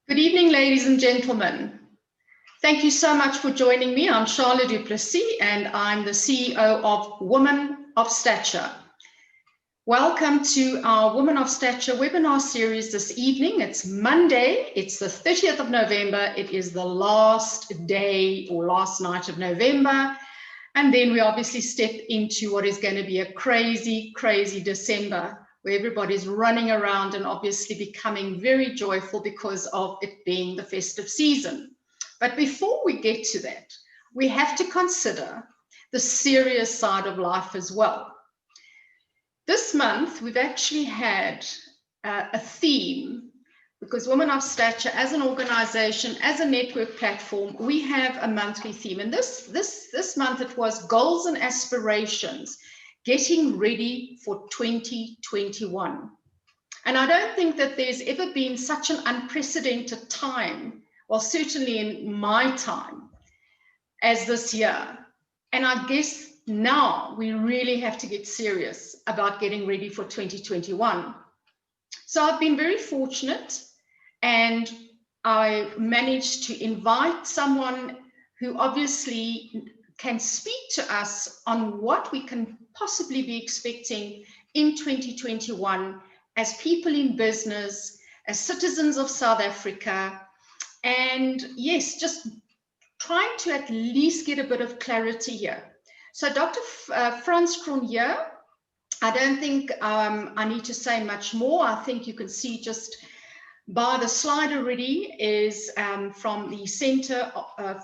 Good evening, ladies and gentlemen. Thank you so much for joining me. I'm Charlotte du Plessis, and I'm the CEO of Women of Stature. Welcome to our Women of Stature webinar series this evening. It's Monday, it's the 30th of November. It is the last day or last night of November. And then we obviously step into what is going to be a crazy, crazy December, where everybody's running around and obviously becoming very joyful because of it being the festive season. But before we get to that, we have to consider the serious side of life as well. This month, we've actually had a theme, because Women of Stature, as an organization, as a network platform, we have a monthly theme. And this month it was Goals and Aspirations, Getting Ready for 2021. And I don't think that there's ever been such an unprecedented time, well, certainly in my time, as this year. And I guess now we really have to get serious about getting ready for 2021. So I've been very fortunate, and I managed to invite someone who obviously can speak to us on what we can possibly be expecting in 2021 as people in business, as citizens of South Africa, and yes, just trying to at least get a bit of clarity here. So Dr. Frans Cronje, I don't think I need to say much more. I think you can see just by the slide already is from the Center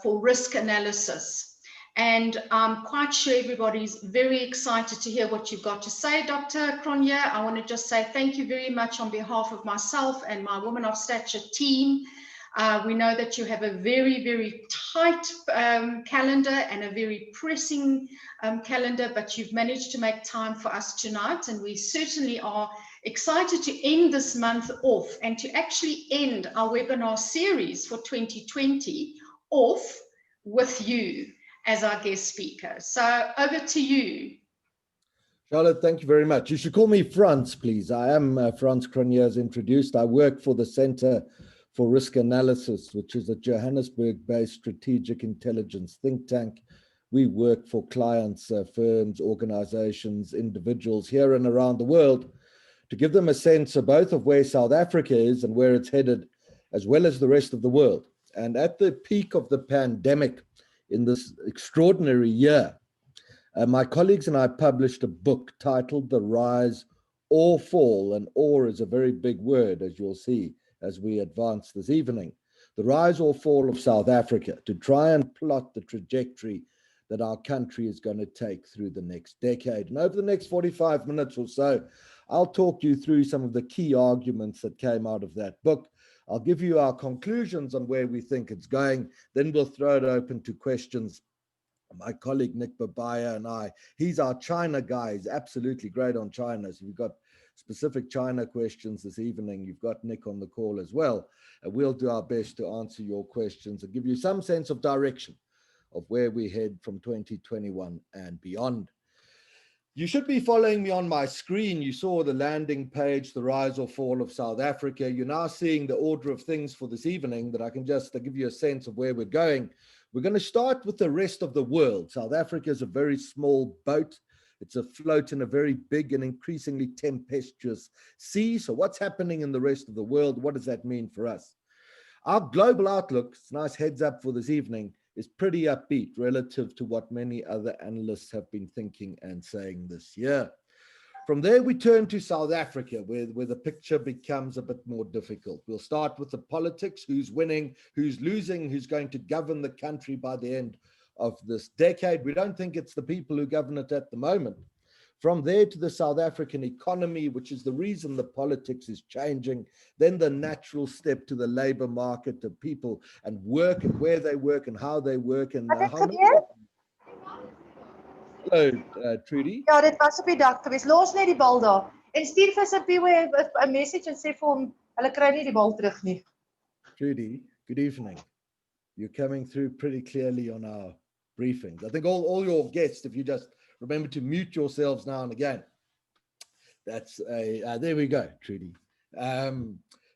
for Risk Analysis. And I'm quite sure everybody's very excited to hear what you've got to say, Dr. Cronje. I want to just say thank you very much on behalf of myself and my Women of Stature team. We know that you have a very, very tight calendar and a very pressing calendar, but you've managed to make time for us tonight, and we certainly are excited to end this month off and to actually end our webinar series for 2020 off with you as our guest speaker. So over to you. Charlotte, thank you very much. You should call me Frans, please. I am Frans Cronje, as introduced. I work for the Center for Risk Analysis, which is a Johannesburg-based strategic intelligence think tank. We work for clients, firms, organizations, individuals here and around the world to give them a sense of both of where South Africa is and where it's headed, as well as the rest of the world. And at the peak of the pandemic in this extraordinary year, my colleagues and I published a book titled The Rise or Fall, and or is a very big word, as you'll see as we advance this evening. The Rise or Fall of South Africa, to try and plot the trajectory that our country is going to take through the next decade. And over the next 45 minutes or so, I'll talk you through some of the key arguments that came out of that book. I'll give you our conclusions on where we think it's going. Then we'll throw it open to questions. My colleague Nick Babaya and I, he's our China guy. He's absolutely great on China. So we've got specific China questions this evening. You've got Nick on the call as well. We'll do our best to answer your questions and give you some sense of direction of where we head from 2021 and beyond. You should be following me on my screen. You saw the landing page, the rise or fall of South Africa. You're now seeing the order of things for this evening that I can just give you a sense of where we're going. We're going to start with the rest of the world. South Africa is a very small boat. It's afloat in a very big and increasingly tempestuous sea. So what's happening in the rest of the world? What does that mean for us? Our global outlook, it's a nice heads up for this evening, is pretty upbeat relative to what many other analysts have been thinking and saying this year. From there, we turn to South Africa, where the picture becomes a bit more difficult. We'll start with the politics, who's winning, who's losing, who's going to govern the country by the end of this decade. We don't think it's the people who govern it at the moment. From there to the South African economy, which is the reason the politics is changing. Then the natural step to the labor market, to people and work and where they work and how they work. And how many... Hello, Trudy. Ja, dit was op die dak geweest. Los net die bal daar. En stuur vir Sipiwe 'n message en sê vir hom hulle kry nie die bal terug nie. Trudy, good evening. You're coming through pretty clearly on our briefings. I think all your guests, if you just remember to mute yourselves now and again. That's there we go, Trudy.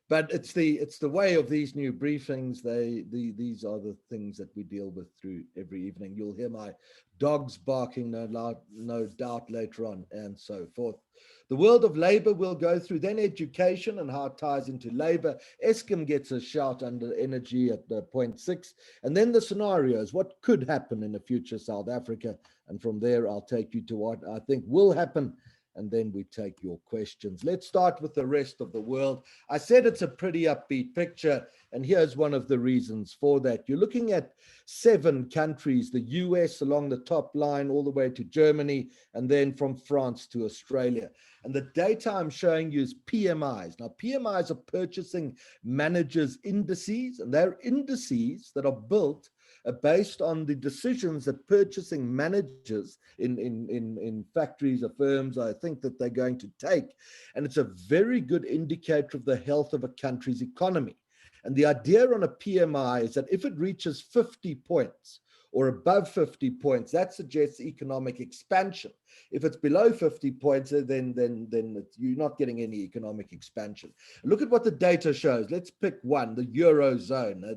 But it's the way of these new briefings. These are the things that we deal with through every evening. You'll hear my dogs barking no doubt later on, and so forth. The world of labor will go through, then education and how it ties into labor. Eskom gets a shout under energy at 0.6. And then the scenarios, what could happen in the future South Africa. And from there, I'll take you to what I think will happen. And then we take your questions. Let's start with the rest of the world. I said it's a pretty upbeat picture, and here's one of the reasons for that. You're looking at 7 countries, the US along the top line, all the way to Germany, and then from France to Australia. And the data I'm showing you is PMIs. Now, PMIs are purchasing managers' indices, and they're indices that are built based on the decisions that purchasing managers in factories or firms, I think that they're going to take. And it's a very good indicator of the health of a country's economy. And the idea on a PMI is that if it reaches 50 points or above 50 points, that suggests economic expansion. If it's below 50 points, then you're not getting any economic expansion. Look at what the data shows. Let's pick one, the Eurozone.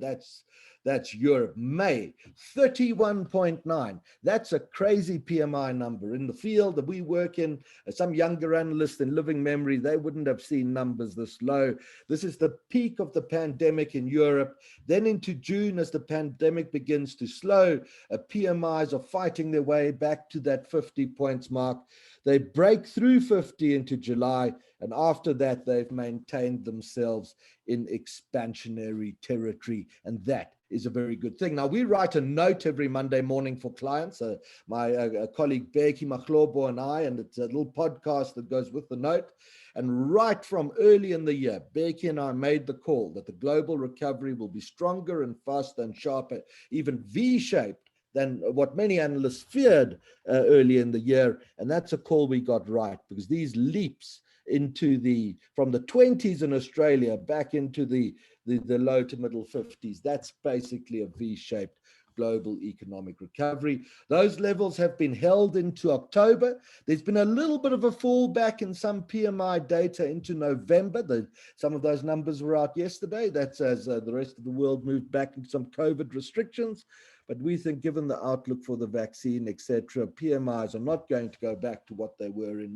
That's Europe. May, 31.9. That's a crazy PMI number. In the field that we work in, some younger analysts in living memory, they wouldn't have seen numbers this low. This is the peak of the pandemic in Europe. Then into June, as the pandemic begins to slow, PMIs are fighting their way back to that 50 points mark. They break through 50 into July, and after that, they've maintained themselves in expansionary territory, and that is a very good thing. Now, we write a note every Monday morning for clients. My colleague Becky Mahlobo and I, and it's a little podcast that goes with the note. And right from early in the year, Becky and I made the call that the global recovery will be stronger and faster and sharper, even V-shaped, than what many analysts feared early in the year. And that's a call we got right, because these leaps from the 20s in Australia back into the low to middle 50s, that's basically a V-shaped global economic recovery. Those levels have been held into October. There's been a little bit of a fallback in some PMI data into November. Some of those numbers were out yesterday. That's as the rest of the world moved back into some COVID restrictions. But we think, given the outlook for the vaccine, etc., PMIs are not going to go back to what they were in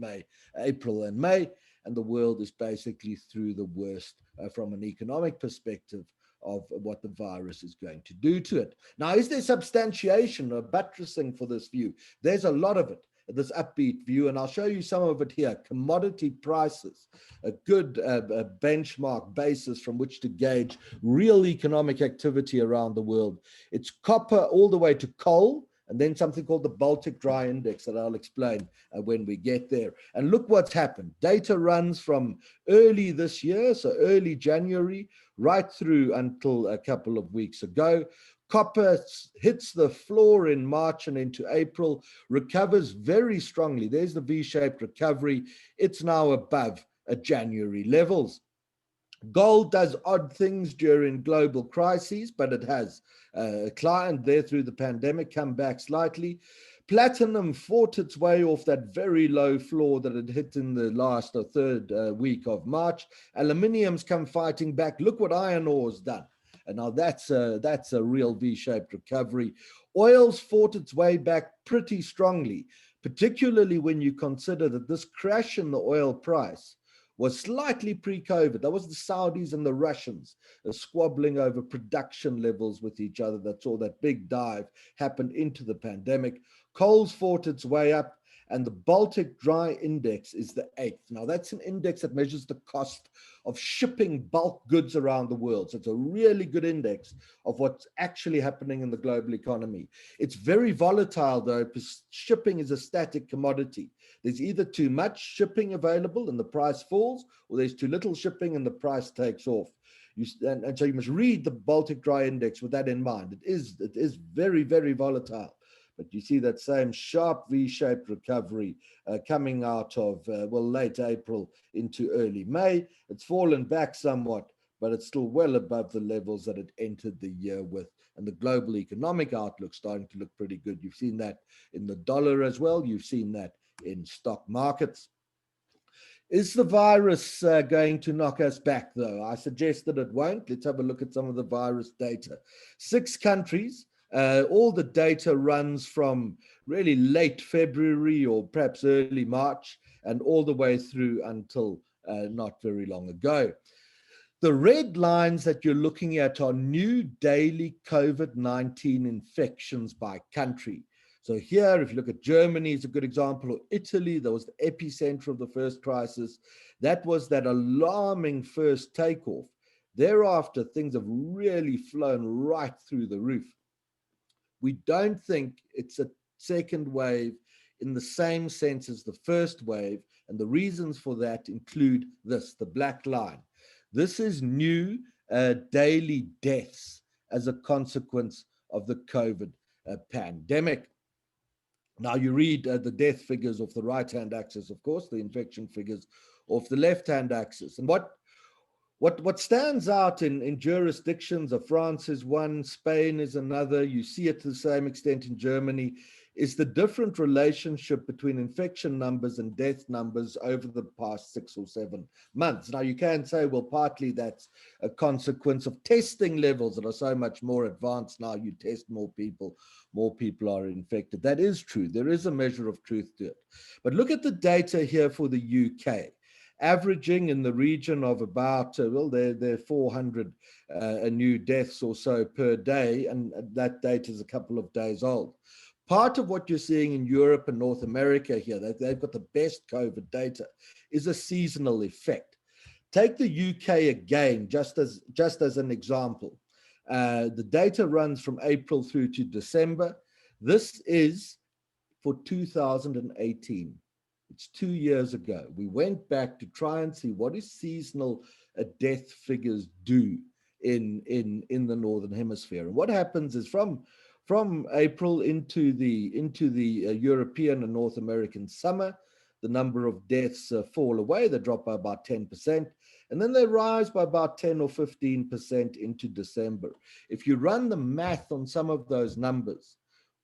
April and May, and the world is basically through the worst from an economic perspective of what the virus is going to do to it. Now, is there substantiation or buttressing for this view? There's a lot of it, this upbeat view, and I'll show you some of it here. Commodity prices, a good benchmark basis from which to gauge real economic activity around the world. It's copper all the way to coal, and then something called the Baltic Dry Index that I'll explain when we get there. And look what's happened. Data runs from early this year, so early January, right through until a couple of weeks ago. Copper hits the floor in March and into April, recovers very strongly. There's the V-shaped recovery. It's now above January levels. Gold does odd things during global crises, but it has climbed there through the pandemic, come back slightly. Platinum fought its way off that very low floor that it hit in the last or third week of March. Aluminium's come fighting back. Look what iron ore's done. And now that's a real V-shaped recovery. Oil's fought its way back pretty strongly, particularly when you consider that this crash in the oil price was slightly pre-COVID. That was the Saudis and the Russians squabbling over production levels with each other. That saw that big dive happen into the pandemic. Coal's fought its way up, and the Baltic Dry Index is the 8th. Now, that's an index that measures the cost of shipping bulk goods around the world. So it's a really good index of what's actually happening in the global economy. It's very volatile, though, because shipping is a static commodity. There's either too much shipping available and the price falls, or there's too little shipping and the price takes off. And so you must read the Baltic Dry Index with that in mind. It is very, very volatile. But you see that same sharp V-shaped recovery coming out of, late April into early May. It's fallen back somewhat, but it's still well above the levels that it entered the year with. And the global economic outlook starting to look pretty good. You've seen that in the dollar as well. You've seen that in stock markets. Is the virus going to knock us back, though? I suggest that it won't. Let's have a look at some of the virus data. 6 countries, all the data runs from really late February or perhaps early March and all the way through until not very long ago. The red lines that you're looking at are new daily COVID-19 infections by country. So here, if you look at Germany, it's a good example, or Italy, that was the epicenter of the first crisis. That was that alarming first takeoff. Thereafter, things have really flown right through the roof. We don't think it's a second wave in the same sense as the first wave, and the reasons for that include this, the black line. This is new daily deaths as a consequence of the COVID pandemic. Now you read the death figures of the right-hand axis, of course, the infection figures of the left-hand axis. And what stands out in jurisdictions of France is one, Spain is another, you see it to the same extent in Germany, is the different relationship between infection numbers and death numbers over the past 6 or 7 months. Now you can say, well, partly that's a consequence of testing levels that are so much more advanced now. You test more people are infected. That is true. There is a measure of truth to it. But look at the data here for the UK. Averaging in the region of about, well, there are 400 new deaths or so per day, and that data is a couple of days old. Part of what you're seeing in Europe and North America here, they've got the best COVID data, is a seasonal effect. Take the UK again, just as an example. The data runs from April through to December. This is for 2018. It's 2 years ago. We went back to try and see what is seasonal death figures do in the Northern Hemisphere. And what happens is from April into the European and North American summer, the number of deaths fall away. They drop by about 10%, and then they rise by about 10 or 15% into December. If you run the math on some of those numbers,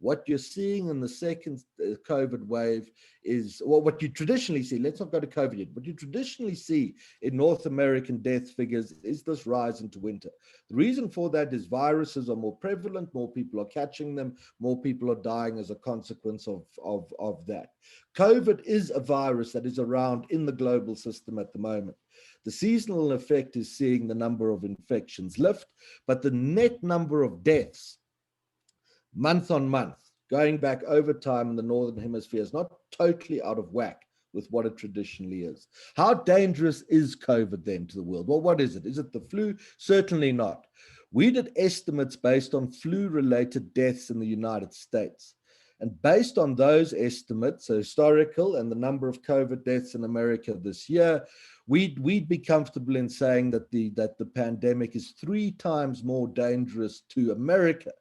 what you're seeing in the second COVID wave is, well, what you traditionally see, let's not go to COVID yet, what you traditionally see in North American death figures is this rise into winter. The reason for that is viruses are more prevalent, more people are catching them, more people are dying as a consequence of that. COVID is a virus that is around in the global system at the moment. The seasonal effect is seeing the number of infections lift, but the net number of deaths month on month, going back over time in the Northern Hemisphere, is not totally out of whack with what it traditionally is. How dangerous is COVID then to the world? Well, what is it? Is it the flu? Certainly not. We did estimates based on flu-related deaths in the United States. And based on those estimates, so historical and the number of COVID deaths in America this year, we'd be comfortable in saying that the pandemic is 3 times more dangerous to America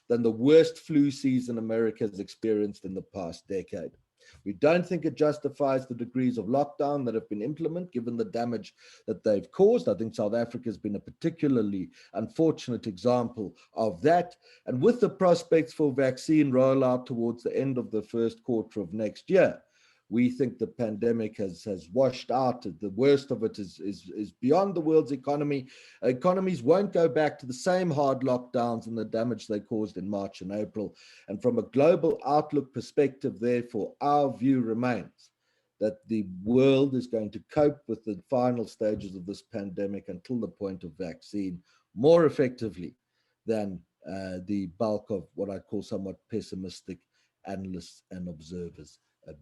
than the worst flu season America has experienced in the past decade. We don't think it justifies the degrees of lockdown that have been implemented, given the damage that they've caused. I think South Africa has been a particularly unfortunate example of that. And with the prospects for vaccine rollout towards the end of the first quarter of next year, we think the pandemic has washed out. The worst of it is beyond the world's economy. Economies won't go back to the same hard lockdowns and the damage they caused in March and April. And from a global outlook perspective, therefore, our view remains that the world is going to cope with the final stages of this pandemic until the point of vaccine more effectively than the bulk of what I call somewhat pessimistic analysts and observers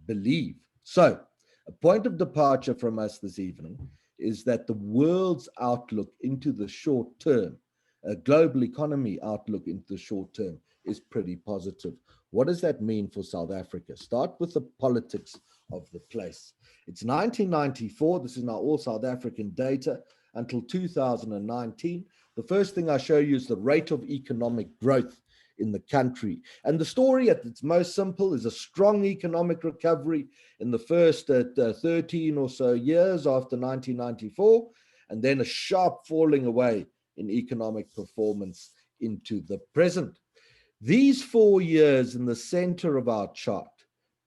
believe. So a point of departure from us this evening is that the world's outlook into the short term, a global economy outlook into the short term, is pretty positive. What does that mean for South Africa? Start with the politics of the place. It's 1994. This is now all South African data until 2019. The first thing I show you is the rate of economic growth in the country. And the story at its most simple is a strong economic recovery in the first 13 or so years after 1994, and then a sharp falling away in economic performance into the present. These 4 years in the center of our chart,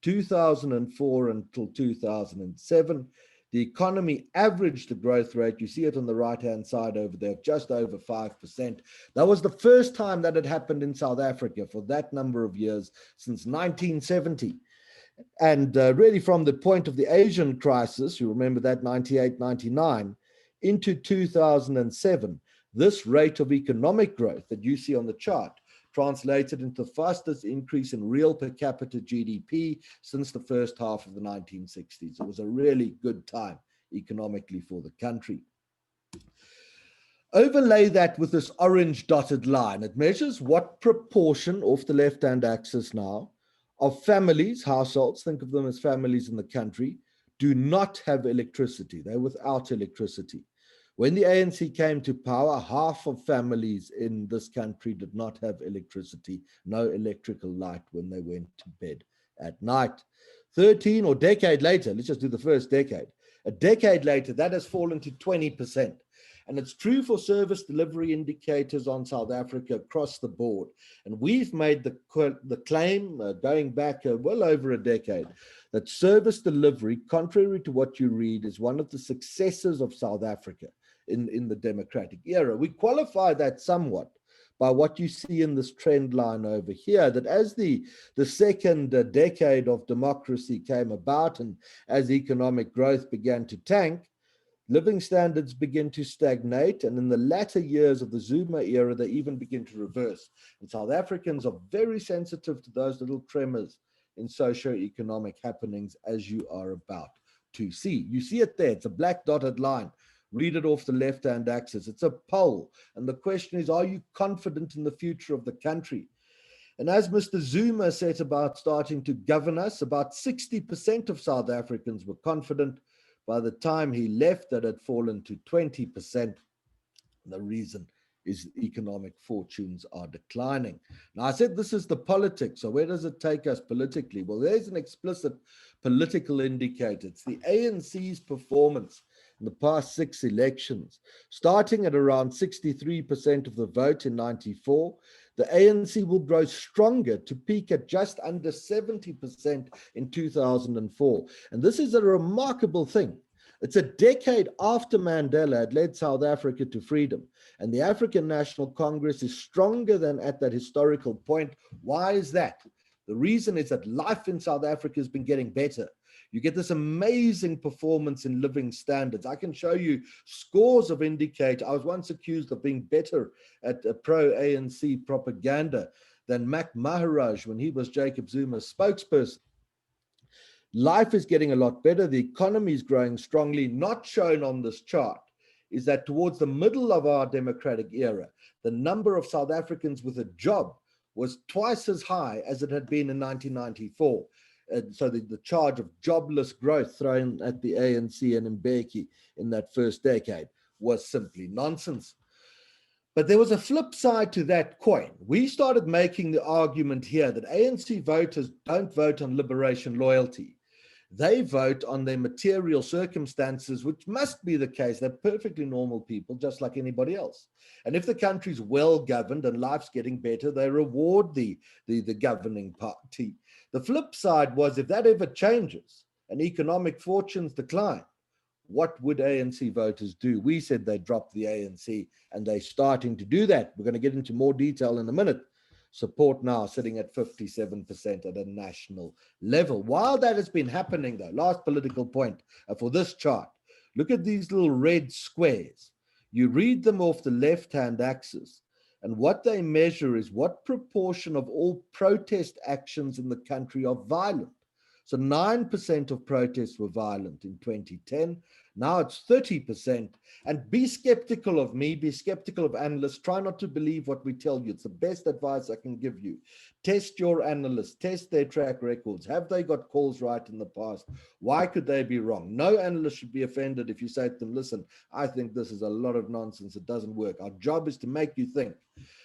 2004 until 2007, The economy averaged the growth rate. You see it on the right-hand side over there, just over 5%. That was the first time that had happened in South Africa for that number of years since 1970. And really from the point of the Asian crisis, you remember that 98, 99, into 2007, this rate of economic growth that you see on the chart translated into the fastest increase in real per capita GDP since the first half of the 1960s. It was a really good time economically for the country. Overlay that with this orange dotted line. It measures what proportion, off the left-hand axis now, of families, households, think of them as families in the country, do not have electricity. They're without electricity. When the ANC came to power, half of families in this country did not have electricity, no electrical light when they went to bed at night. 13 or decade later, let's just do the first decade. A decade later, that has fallen to 20%. And it's true for service delivery indicators on South Africa across the board. And we've made the claim, going back well over a decade, that service delivery, contrary to what you read, is one of the successes of South Africa in the democratic era. We qualify that somewhat by what you see in this trend line over here, that as the second decade of democracy came about and as economic growth began to tank, living standards begin to stagnate, and in the latter years of the Zuma era, they even begin to reverse. And South Africans are very sensitive to those little tremors in socio-economic happenings, as you are about to see. You see it there, it's a black dotted line. Read it off the left-hand axis. It's a poll, and the question is, are you confident in the future of the country? And as Mr. Zuma said about starting to govern us, about 60% of South Africans were confident. By the time he left, that had fallen to 20%. The reason is economic fortunes are declining. Now, I said this is the politics. So where does it take us politically? Well, there's an explicit political indicator. It's the ANC's performance in the past 6 elections. Starting at around 63% of the vote in 94, the ANC will grow stronger to peak at just under 70% in 2004. And this is a remarkable thing. It's a decade after Mandela had led South Africa to freedom, and the African National Congress is stronger than at that historical point. Why is that? The reason is that life in South Africa has been getting better. You get this amazing performance in living standards. I can show you scores of indicators. I was once accused of being better at pro-ANC propaganda than Mac Maharaj when he was Jacob Zuma's spokesperson. Life is getting a lot better. The economy is growing strongly. Not shown on this chart is that towards the middle of our democratic era, the number of South Africans with a job was twice as high as it had been in 1994. And so the charge of jobless growth thrown at the ANC and Mbeki in that first decade was simply nonsense. But there was a flip side to that coin. We started making the argument here that ANC voters don't vote on liberation loyalty. They vote on their material circumstances, which must be the case. They're perfectly normal people, just like anybody else. And if the country's well governed and life's getting better, they reward the governing party. The flip side was, if that ever changes and economic fortunes decline, what would ANC voters do? We said they drop the ANC, and they're starting to do that. We're going to get into more detail in a minute. Support now sitting at 57% at a national level. While that has been happening, though, last political point for this chart, look at these little red squares. You read them off the left-hand axis, and what they measure is what proportion of all protest actions in the country are violent. So 9% of protests were violent in 2010. Now it's 30%. And be skeptical of me, be skeptical of analysts. Try not to believe what we tell you. It's the best advice I can give you. Test your analysts, test their track records. Have they got calls right in the past? Why could they be wrong? No analyst should be offended if you say to them, listen, I think this is a lot of nonsense. It doesn't work. Our job is to make you think.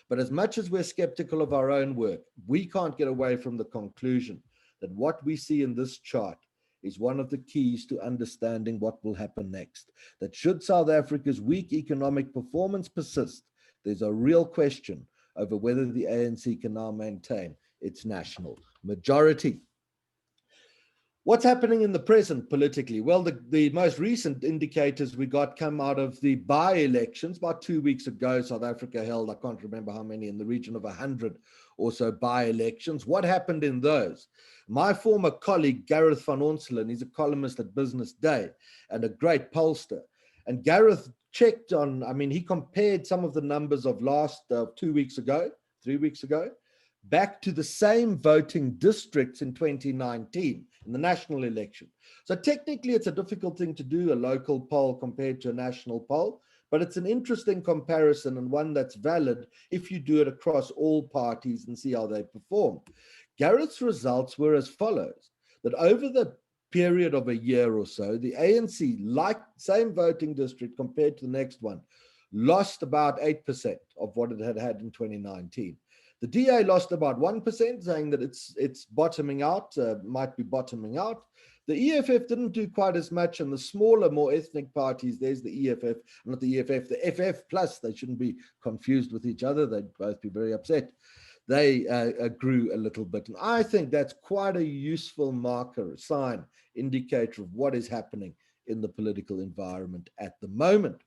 But as much as we're skeptical of our own work, we can't get away from the conclusion that what we see in this chart is one of the keys to understanding what will happen next. That should South Africa's weak economic performance persist, there's a real question over whether the ANC can now maintain its national majority. What's happening in the present politically? Well, the most recent indicators we got come out of the by-elections. About 2 weeks ago, South Africa held, I can't remember how many, in the region of 100 or so by-elections. What happened in those? My former colleague, Gareth van Onselen, he's a columnist at Business Day and a great pollster. And Gareth checked on, I mean, he compared some of the numbers of last 2 weeks ago, 3 weeks ago, back to the same voting districts in 2019 in the national election. So technically it's a difficult thing to do, a local poll compared to a national poll, but it's an interesting comparison and one that's valid if you do it across all parties and see how they perform. Garrett's results were as follows, that over the period of a year or so, the ANC, like same voting district compared to the next one, lost about 8% of what it had had in 2019. The DA lost about 1%, saying that it's bottoming out, might be bottoming out. The EFF didn't do quite as much, and the smaller, more ethnic parties, there's the EFF, not the EFF, the FF plus, they shouldn't be confused with each other, they'd both be very upset. They grew a little bit. And I think that's quite a useful marker, a sign, indicator of what is happening in the political environment at the moment.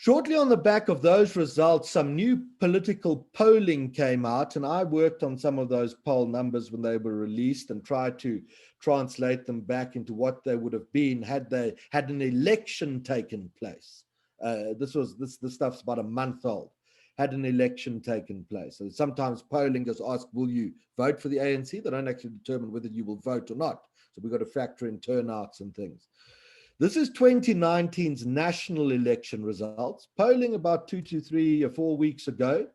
Shortly on the back of those results, some new political polling came out, and I worked on some of those poll numbers when they were released and tried to translate them back into what they would have been had they had an election taken place. This stuff's about a month old. Had an election taken place. So sometimes polling is asked, will you vote for the ANC? They don't actually determine whether you will vote or not. So we've got to factor in turnouts and things. This is 2019's national election results, polling about 2 to 3 or 4 weeks ago.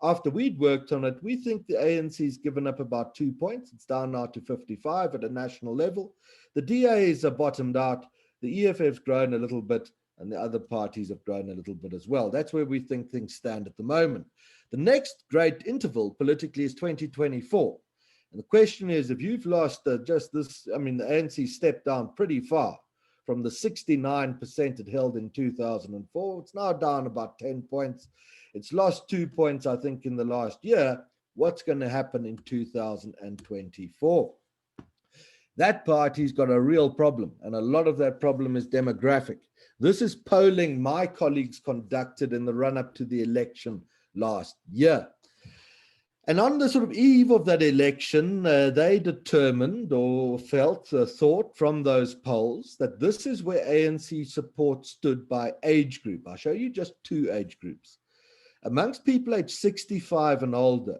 After we'd worked on it, we think the ANC's given up about 2 points. It's down now to 55 at a national level. The DAs are bottomed out. The EFF's grown a little bit, and the other parties have grown a little bit as well. That's where we think things stand at the moment. The next great interval politically is 2024. And the question is, if you've lost just this, I mean, the ANC stepped down pretty far. From the 69% it held in 2004, it's now down about 10 points. It's lost 2 points, I think, in the last year. What's going to happen in 2024? That party's got a real problem, and a lot of that problem is demographic. This is polling my colleagues conducted in the run-up to the election last year. And on the sort of eve of that election, they determined or thought from those polls that this is where ANC support stood by age group. I'll show you just 2 age groups. Amongst people aged 65 and older,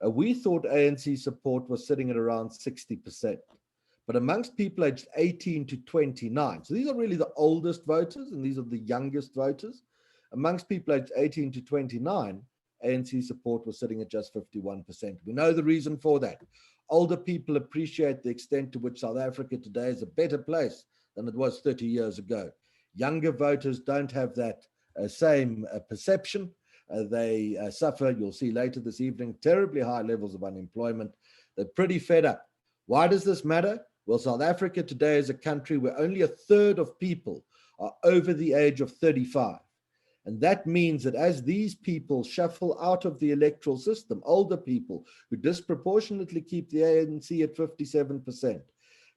we thought ANC support was sitting at around 60%. But amongst people aged 18 to 29, so these are really the oldest voters and these are the youngest voters. Amongst people aged 18 to 29, ANC support was sitting at just 51%. We know the reason for that. Older people appreciate the extent to which South Africa today is a better place than it was 30 years ago. Younger voters don't have that same perception. They suffer, you'll see later this evening, terribly high levels of unemployment. They're pretty fed up. Why does this matter? Well, South Africa today is a country where only 1/3 of people are over the age of 35. And that means that as these people shuffle out of the electoral system, older people who disproportionately keep the ANC at 57%,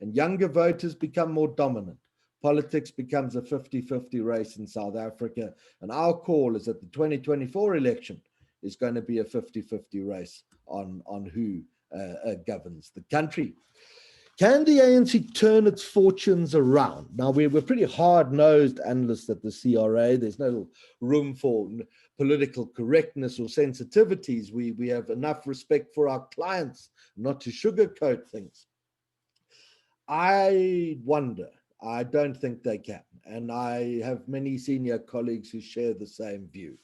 and younger voters become more dominant, politics becomes a 50-50 race in South Africa. And our call is that the 2024 election is going to be a 50-50 race on who governs the country. Can the ANC turn its fortunes around? Now, we're pretty hard-nosed analysts at the CRA. There's no room for political correctness or sensitivities. We have enough respect for our clients not to sugarcoat things. I wonder. I don't think they can. And I have many senior colleagues who share the same view.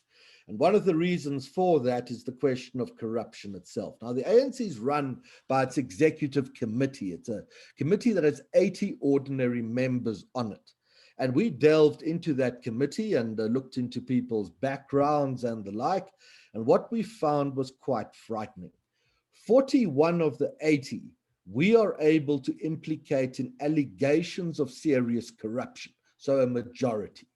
And one of the reasons for that is the question of corruption itself. Now, the ANC is run by its executive committee. It's a committee that has 80 ordinary members on it. And we delved into that committee and looked into people's backgrounds and the like. And what we found was quite frightening. 41 of the 80, we are able to implicate in allegations of serious corruption. So a majority.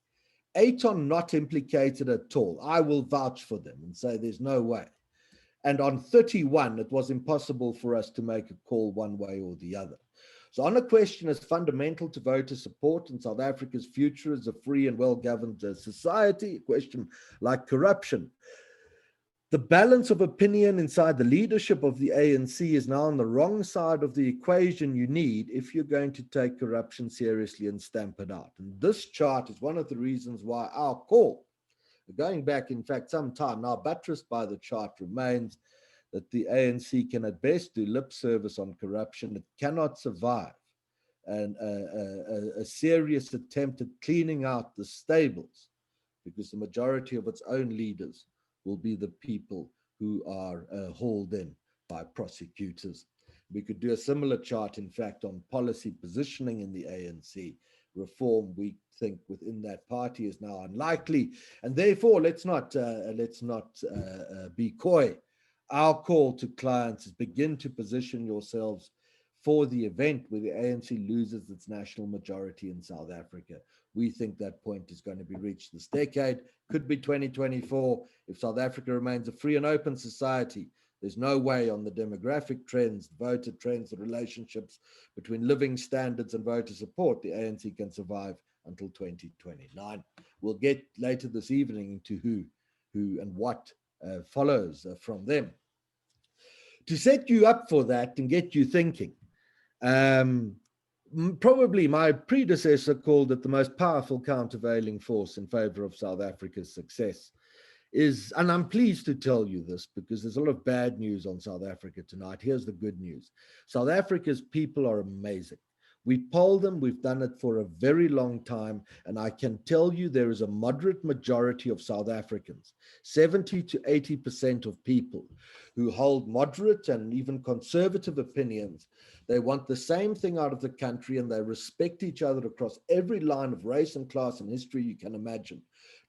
8 are not implicated at all. I will vouch for them and say there's no way. And on 31, it was impossible for us to make a call one way or the other. So on a question as fundamental to voter support in South Africa's future as a free and well-governed society, a question like corruption, the balance of opinion inside the leadership of the ANC is now on the wrong side of the equation you need if you're going to take corruption seriously and stamp it out. And this chart is one of the reasons why our call, going back, in fact, some time now, buttressed by the chart, remains that the ANC can at best do lip service on corruption. It cannot survive a serious attempt at cleaning out the stables, because the majority of its own leaders will be the people who are hauled in by prosecutors. We could do a similar chart, in fact, on policy positioning in the ANC. Reform, we think, within that party is now unlikely, and therefore let's not be coy. Our call to clients is begin to position yourselves for the event where the ANC loses its national majority in South Africa. We think that point is going to be reached this decade, could be 2024. If South Africa remains a free and open society, there's no way on the demographic trends, voter trends, the relationships between living standards and voter support, the ANC can survive until 2029. We'll get later this evening into who and what follows from them. To set you up for that and get you thinking, probably my predecessor called it the most powerful countervailing force in favor of South Africa's success is, and I'm pleased to tell you this because there's a lot of bad news on South Africa tonight. Here's the good news. South Africa's people are amazing. We polled them, we've done it for a very long time, and I can tell you there is a moderate majority of South Africans, 70 to 80% of people who hold moderate and even conservative opinions. They want the same thing out of the country, and they respect each other across every line of race and class and history you can imagine.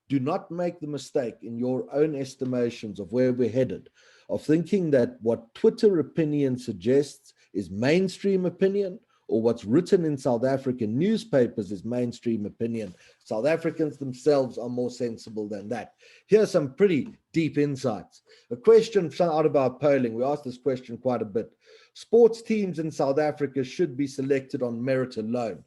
Do not make the mistake in your own estimations of where we're headed, of thinking that what Twitter opinion suggests is mainstream opinion, or what's written in South African newspapers is mainstream opinion. South Africans themselves are more sensible than that. Here's some pretty deep insights. A question out of our polling, we asked this question quite a bit. Sports teams in South Africa should be selected on merit alone.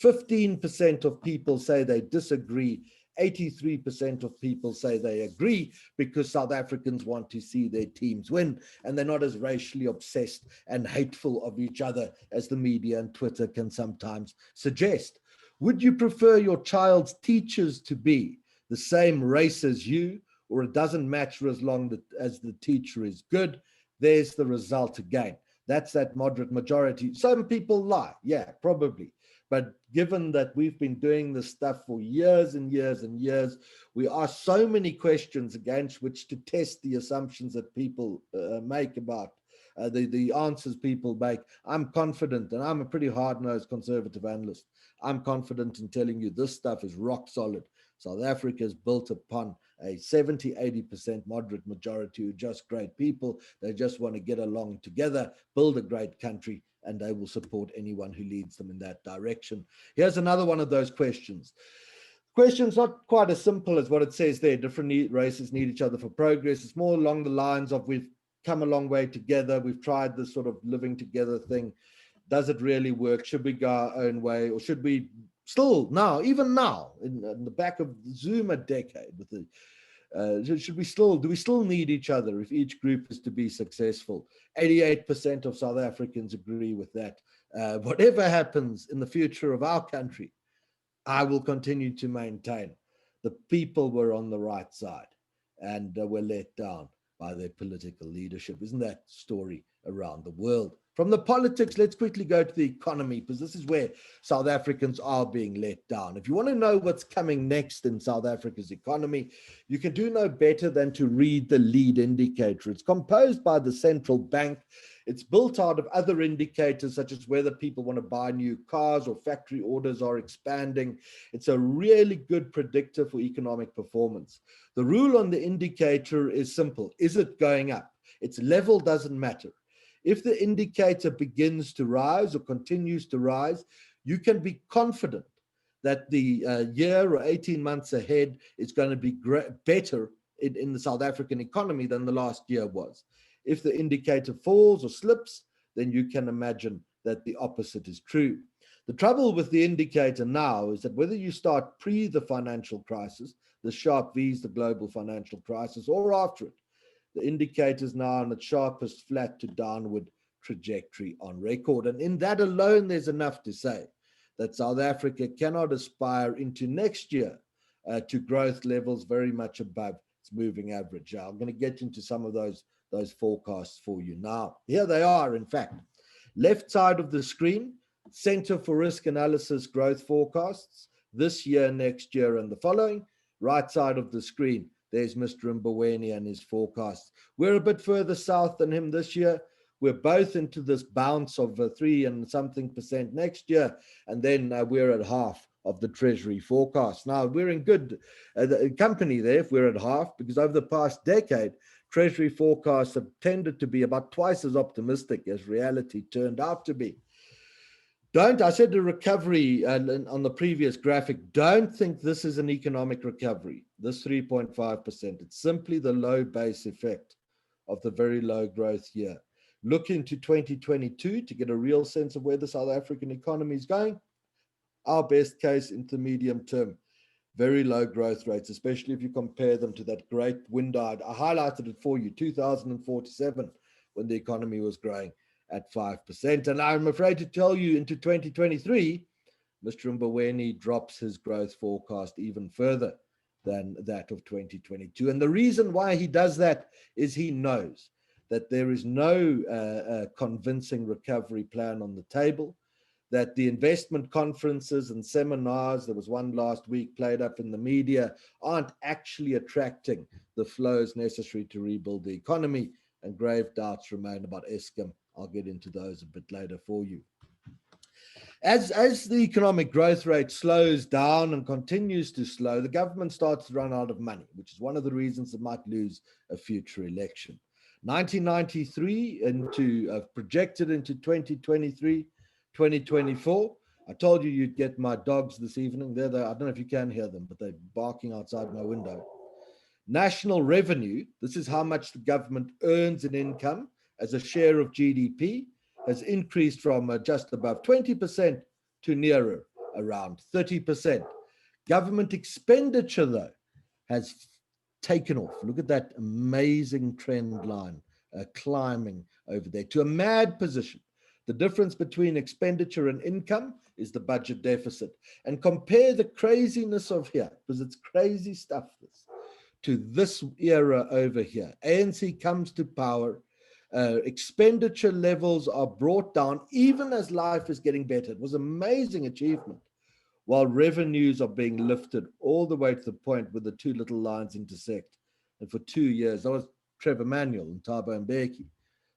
15% of people say they disagree. 83% of people say they agree because South Africans want to see their teams win, and they're not as racially obsessed and hateful of each other as the media and Twitter can sometimes suggest. Would you prefer your child's teachers to be the same race as you, or it doesn't matter as long as the teacher is good? There's the result again. That's that moderate majority. Some people lie, yeah, probably. But given that we've been doing this stuff for years and years and years, we ask so many questions against which to test the assumptions that people make about the answers people make. I'm confident, and I'm a pretty hard-nosed conservative analyst. I'm confident in telling you this stuff is rock solid. South Africa is built upon a 70, 80% moderate majority who are just great people. They just want to get along together, build a great country, and they will support anyone who leads them in that direction. Here's another one of those questions. Question's not quite as simple as what it says there. Different races need each other for progress. It's more along the lines of we've come a long way together. We've tried this sort of living together thing. Does it really work? Should we go our own way, or should we still now, even now, in the back of Zuma decade, with the do we still need each other if each group is to be successful? 88% of South Africans agree with that. Whatever happens in the future of our country, I will continue to maintain the people were on the right side and were let down by their political leadership. Isn't that story around the world? From the politics, let's quickly go to the economy, because this is where South Africans are being let down. If you want to know what's coming next in South Africa's economy, you can do no better than to read the lead indicator. It's composed by the central bank. It's built out of other indicators, such as whether people want to buy new cars or factory orders are expanding. It's a really good predictor for economic performance. The rule on the indicator is simple. Is it going up? Its level doesn't matter. If the indicator begins to rise or continues to rise, you can be confident that the year or 18 months ahead is going to be better in the South African economy than the last year was. If the indicator falls or slips, then you can imagine that the opposite is true. The trouble with the indicator now is that whether you start pre the financial crisis, the sharp V's, the global financial crisis, or after it, the indicator is now on its sharpest flat to downward trajectory on record. And in that alone, there's enough to say that South Africa cannot aspire into next year to growth levels very much above its moving average. I'm going to get into some of those forecasts for you now. Here they are, in fact. Left side of the screen, Center for Risk Analysis growth forecasts this year, next year, and the following. Right side of the screen, there's Mr. Mboweni and his forecasts. We're a bit further south than him this year. We're both into this bounce of 3 and something % next year, and then we're at half of the Treasury forecast. Now, we're in good company there if we're at half, because over the past decade, Treasury forecasts have tended to be about twice as optimistic as reality turned out to be. I said the recovery on the previous graphic, don't think this is an economic recovery, this 3.5%. It's simply the low base effect of the very low growth year. Look into 2022 to get a real sense of where the South African economy is going. Our best case into the medium term, very low growth rates, especially if you compare them to that great window. I highlighted it for you, 2047, when the economy was growing at 5%. And I'm afraid to tell you, into 2023, Mr. Mboweni drops his growth forecast even further than that of 2022. And the reason why he does that is he knows that there is no convincing recovery plan on the table, that the investment conferences and seminars, there was one last week played up in the media, aren't actually attracting the flows necessary to rebuild the economy, and grave doubts remain about Eskom. I'll get into those a bit later for you. As the economic growth rate slows down and continues to slow, the government starts to run out of money, which is one of the reasons it might lose a future election. 1993 projected into 2023, 2024. I told you you'd get my dogs this evening. I don't know if you can hear them, but they're barking outside my window. National revenue, this is how much the government earns in income as a share of GDP, has increased from just above 20% to nearer around 30%. Government expenditure, though, has taken off. Look at that amazing trend line climbing over there to a mad position. The difference between expenditure and income is the budget deficit. And compare the craziness of here, because it's crazy stuff, this, to this era over here. ANC comes to power. Expenditure levels are brought down even as life is getting better. It was an amazing achievement, while revenues are being lifted all the way to the point where the two little lines intersect. And for 2 years, that was Trevor Manuel and Thabo Mbeki,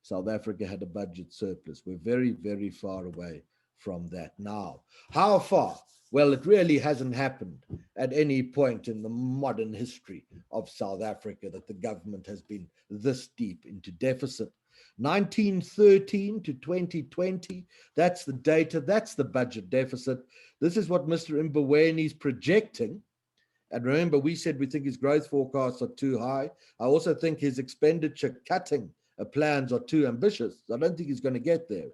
South Africa had a budget surplus. We're very, very far away from that now. How far? Well, it really hasn't happened at any point in the modern history of South Africa that the government has been this deep into deficit. 1913 to 2020, that's the data, that's the budget deficit. This is what Mr. Mboweni is projecting. And remember, we said we think his growth forecasts are too high. I also think his expenditure cutting plans are too ambitious. I don't think he's going to get there.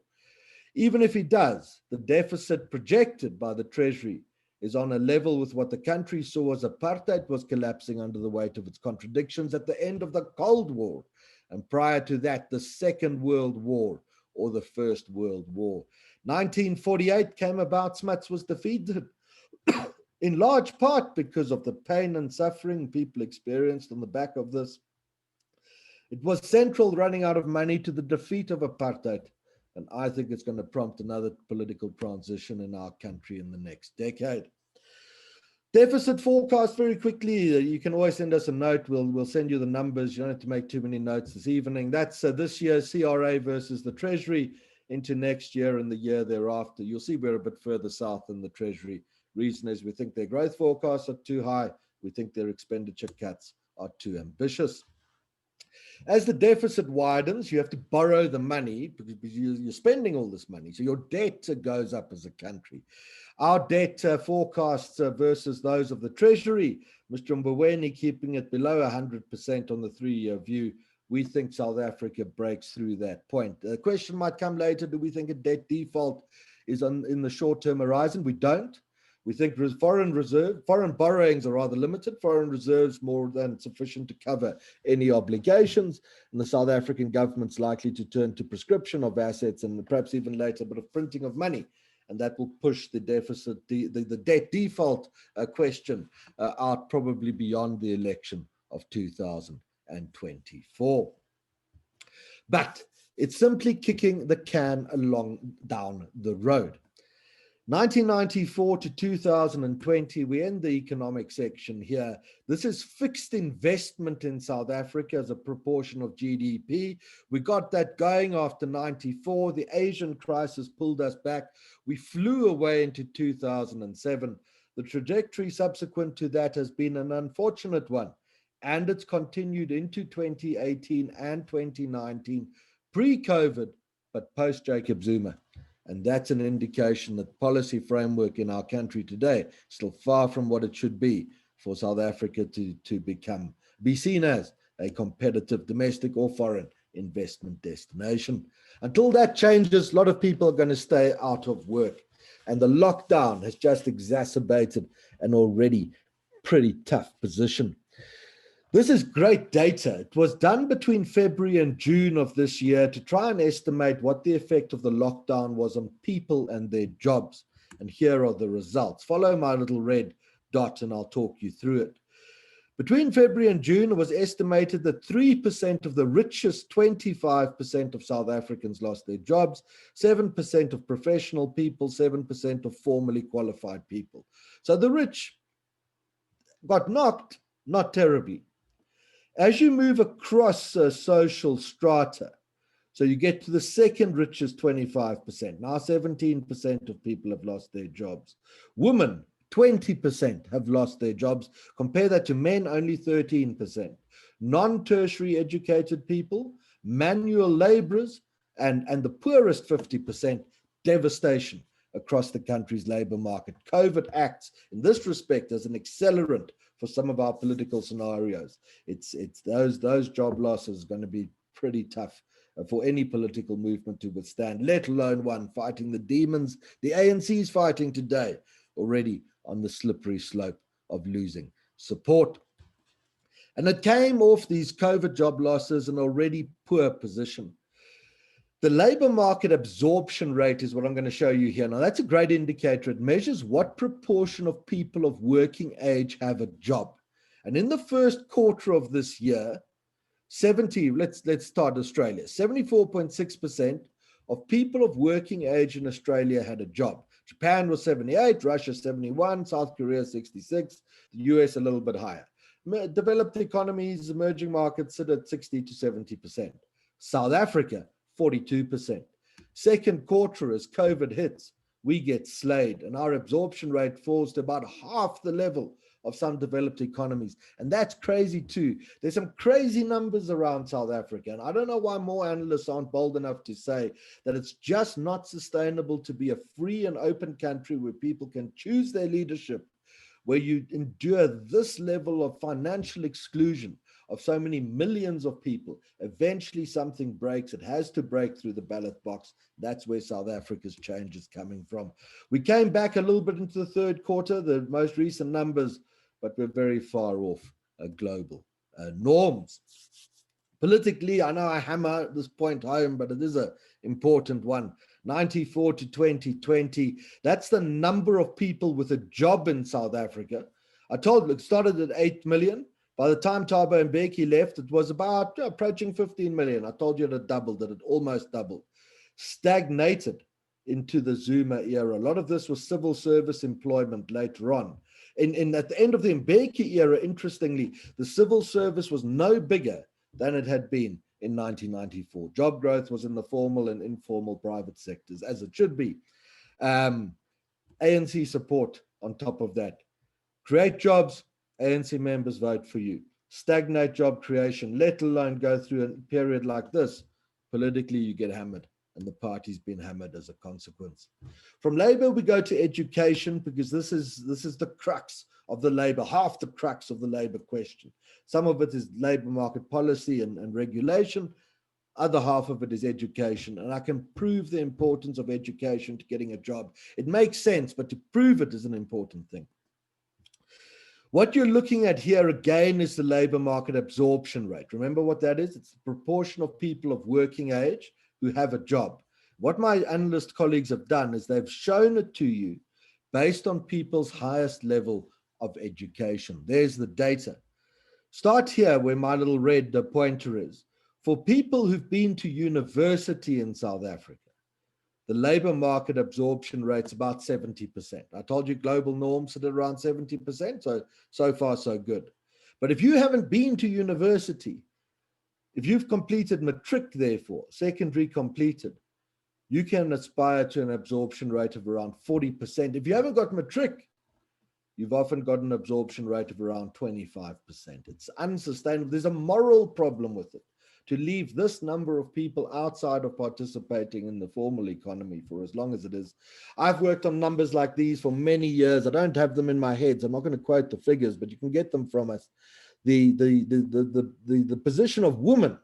Even if he does, the deficit projected by the Treasury is on a level with what the country saw as apartheid was collapsing under the weight of its contradictions at the end of the Cold War. And prior to that, the Second World War or the First World War. 1948 came about, Smuts was defeated, in large part because of the pain and suffering people experienced on the back of this. It was central, running out of money, to the defeat of apartheid. And I think it's going to prompt another political transition in our country in the next decade. Deficit forecast very quickly. You can always send us a note. We'll send you the numbers. You don't have to make too many notes this evening. That's this year CRA versus the Treasury into next year and the year thereafter. You'll see we're a bit further south than the Treasury. Reason is we think their growth forecasts are too high. We think their expenditure cuts are too ambitious. As the deficit widens, you have to borrow the money because you're spending all this money. So your debt goes up as a country. Our debt forecasts versus those of the Treasury, Mr. Mboweni keeping it below 100% on the 3-year view, we think South Africa breaks through that point. The question might come later, do we think a debt default is in the short-term horizon? We don't. We think foreign borrowings are rather limited, foreign reserves more than sufficient to cover any obligations, and the South African government's likely to turn to prescription of assets and perhaps even later a bit of printing of money, and that will push the deficit, the debt default question out probably beyond the election of 2024. But it's simply kicking the can down the road. 1994 to 2020, we end the economic section here. This is fixed investment in South Africa as a proportion of GDP. We got that going after 94. The Asian crisis pulled us back. We flew away into 2007. The trajectory subsequent to that has been an unfortunate one, and it's continued into 2018 and 2019, pre-COVID, but post-Jacob Zuma. And that's an indication that policy framework in our country today is still far from what it should be for South Africa to be seen as a competitive domestic or foreign investment destination. Until that changes, a lot of people are going to stay out of work. And the lockdown has just exacerbated an already pretty tough position. This is great data. It was done between February and June of this year to try and estimate what the effect of the lockdown was on people and their jobs. And here are the results. Follow my little red dot and I'll talk you through it. Between February and June, it was estimated that 3% of the richest 25% of South Africans lost their jobs, 7% of professional people, 7% of formally qualified people. So the rich got knocked, not terribly. As you move across social strata, so you get to the second richest 25%. Now 17% of people have lost their jobs. Women, 20% have lost their jobs. Compare that to men, only 13%. Non-tertiary educated people, manual laborers, and the poorest 50%, devastation across the country's labor market. COVID acts in this respect as an accelerant for some of our political scenarios. It's those job losses going to be pretty tough for any political movement to withstand, let alone one fighting the demons the ANC is fighting today, already on the slippery slope of losing support. And it came off these COVID job losses an already poor position. The labor market absorption rate is what I'm going to show you here. Now, that's a great indicator. It measures what proportion of people of working age have a job. And in the first quarter of this year, let's start Australia. 74.6% of people of working age in Australia had a job. Japan was 78, Russia 71, South Korea 66, the US a little bit higher. Developed economies, emerging markets sit at 60 to 70%. South Africa, 42%. Second quarter, as COVID hits, we get slayed and our absorption rate falls to about half the level of some developed economies. And that's crazy too. There's some crazy numbers around South Africa. And I don't know why more analysts aren't bold enough to say that it's just not sustainable to be a free and open country where people can choose their leadership, where you endure this level of financial exclusion of so many millions of people. Eventually something breaks. It has to break through the ballot box. That's where South Africa's change is coming from. We came back a little bit into the third quarter, the most recent numbers, but we're very far off global norms. Politically, I know I hammer this point home, but it is an important one. 94 to 2020, that's the number of people with a job in South Africa. I told you, it started at 8 million. By the time Thabo Mbeki left, it was about approaching 15 million. I told you it had doubled, that it almost doubled. Stagnated into the Zuma era. A lot of this was civil service employment later on. At the end of the Mbeki era, interestingly, the civil service was no bigger than it had been in 1994. Job growth was in the formal and informal private sectors, as it should be. ANC support on top of that. Create jobs, ANC members vote for you. Stagnate job creation, let alone go through a period like this. Politically, you get hammered and the party's been hammered as a consequence. From Labour, we go to education, because this is the crux of the Labour, half the crux of the Labour question. Some of it is labour market policy and regulation. Other half of it is education. And I can prove the importance of education to getting a job. It makes sense, but to prove it is an important thing. What you're looking at here again is the labour market absorption rate. Remember what that is? It's the proportion of people of working age who have a job. What my analyst colleagues have done is they've shown it to you based on people's highest level of education. There's the data. Start here where my little red pointer is. For people who've been to university in South Africa, the labour market absorption rate's about 70%. I told you global norms at around 70%, so far so good. But if you haven't been to university, if you've completed matric, therefore, secondary completed, you can aspire to an absorption rate of around 40%. If you haven't got matric, you've often got an absorption rate of around 25%. It's unsustainable. There's a moral problem with it, to leave this number of people outside of participating in the formal economy for as long as it is. I've worked on numbers like these for many years. I don't have them in my head, so I'm not going to quote the figures, but you can get them from us. The position of women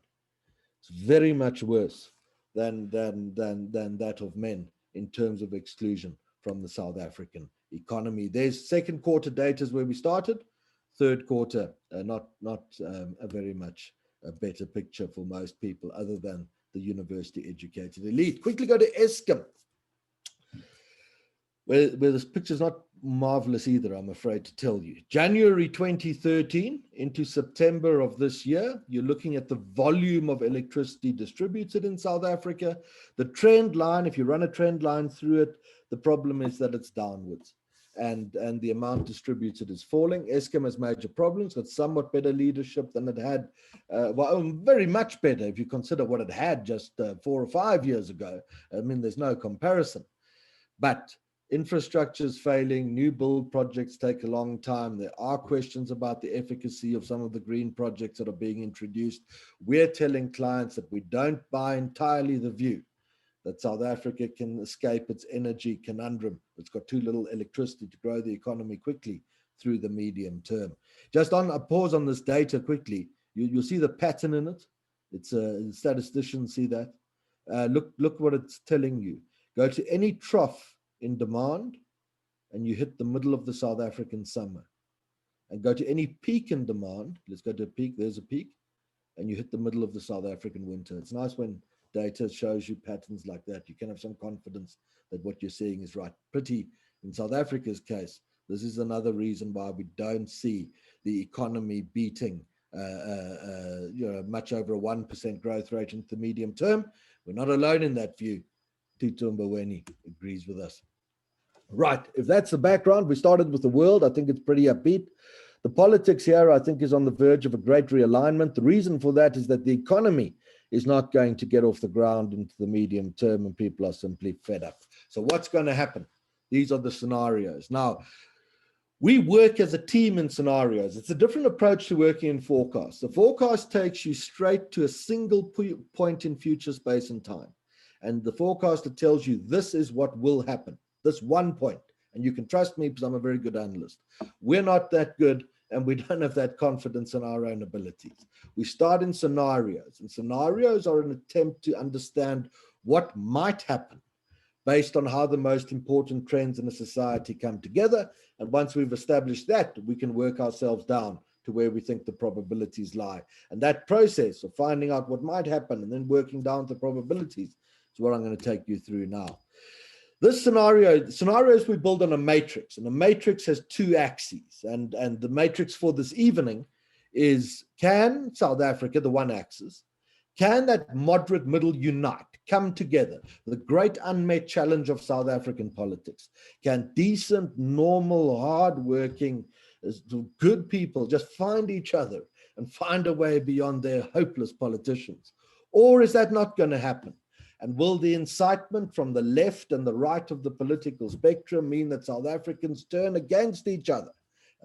is very much worse than that of men in terms of exclusion from the South African economy. There's second quarter data is where we started. Third quarter, not a very much a better picture for most people other than the university educated elite. Quickly go to Eskom, where this picture's not marvelous either, I'm afraid to tell you. January 2013 into September of this year, you're looking at the volume of electricity distributed in South Africa. The trend line, if you run a trend line through it, the problem is that it's downwards. And the amount distributed is falling. Eskom has major problems, got somewhat better leadership than it had, very much better if you consider what it had just 4 or 5 years ago. I mean, there's no comparison. But infrastructure is failing, new build projects take a long time. There are questions about the efficacy of some of the green projects that are being introduced. We're telling clients that we don't buy entirely the view that South Africa can escape its energy conundrum. It's got too little electricity to grow the economy quickly through the medium term. Just on a pause on this data quickly, you'll see the pattern in it. It's statisticians see that. Look what it's telling you. Go to any trough in demand and you hit the middle of the South African summer. And go to any peak in demand, let's go to a peak, there's a peak, and you hit the middle of the South African winter. It's nice when data shows you patterns like that. You can have some confidence that what you're seeing is right. Pretty, in South Africa's case, this is another reason why we don't see the economy beating much over a 1% growth rate into the medium term. We're not alone in that view. Tito Mboweni agrees with us. Right, if that's the background, we started with the world. I think it's pretty upbeat. The politics here, I think, is on the verge of a great realignment. The reason for that is that the economy is not going to get off the ground into the medium term, and people are simply fed up. So what's going to happen? These are the scenarios. Now, we work as a team in scenarios. It's a different approach to working in forecasts. The forecast takes you straight to a single point in future space and time. And the forecaster tells you this is what will happen, this one point. And you can trust me because I'm a very good analyst. We're not that good, and we don't have that confidence in our own abilities. We start in scenarios, and scenarios are an attempt to understand what might happen based on how the most important trends in a society come together. And once we've established that, we can work ourselves down to where we think the probabilities lie. And that process of finding out what might happen and then working down the probabilities is what I'm going to take you through now. This scenarios we build on a matrix, and the matrix has two axes. And the matrix for this evening is, can South Africa, the one axis, can that moderate middle unite, come together? The great unmet challenge of South African politics. Can decent, normal, hardworking, good people just find each other and find a way beyond their hopeless politicians? Or is that not going to happen? And will the incitement from the left and the right of the political spectrum mean that South Africans turn against each other,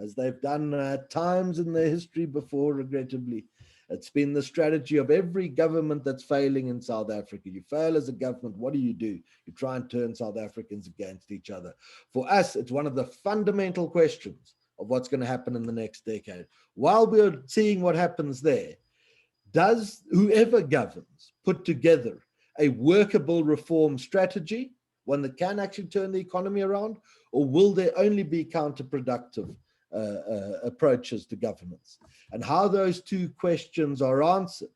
as they've done at times in their history before, regrettably, It's been the strategy of every government that's failing in South Africa. You fail as a government, what do? You try and turn South Africans against each other. For us, it's one of the fundamental questions of what's going to happen in the next decade. While we're seeing what happens there, does whoever governs put together a workable reform strategy, one that can actually turn the economy around, or will there only be counterproductive approaches to governance? And how those two questions are answered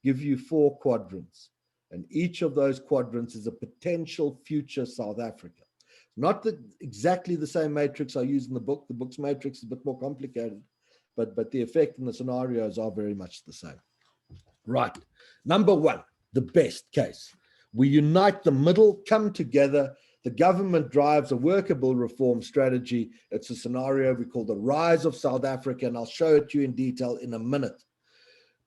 give you 4 quadrants. And each of those quadrants is a potential future South Africa. Not exactly the same matrix I use in the book. The book's matrix is a bit more complicated, but the effect and the scenarios are very much the same. Right. Number 1, the best case. We unite the middle, come together. The government drives a workable reform strategy. It's a scenario we call the rise of South Africa, and I'll show it to you in detail in a minute.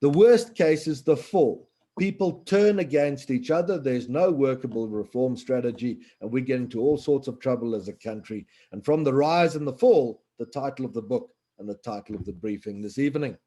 The worst case is the fall. People turn against each other. There's no workable reform strategy, and we get into all sorts of trouble as a country. And from the rise and the fall, the title of the book and the title of the briefing this evening.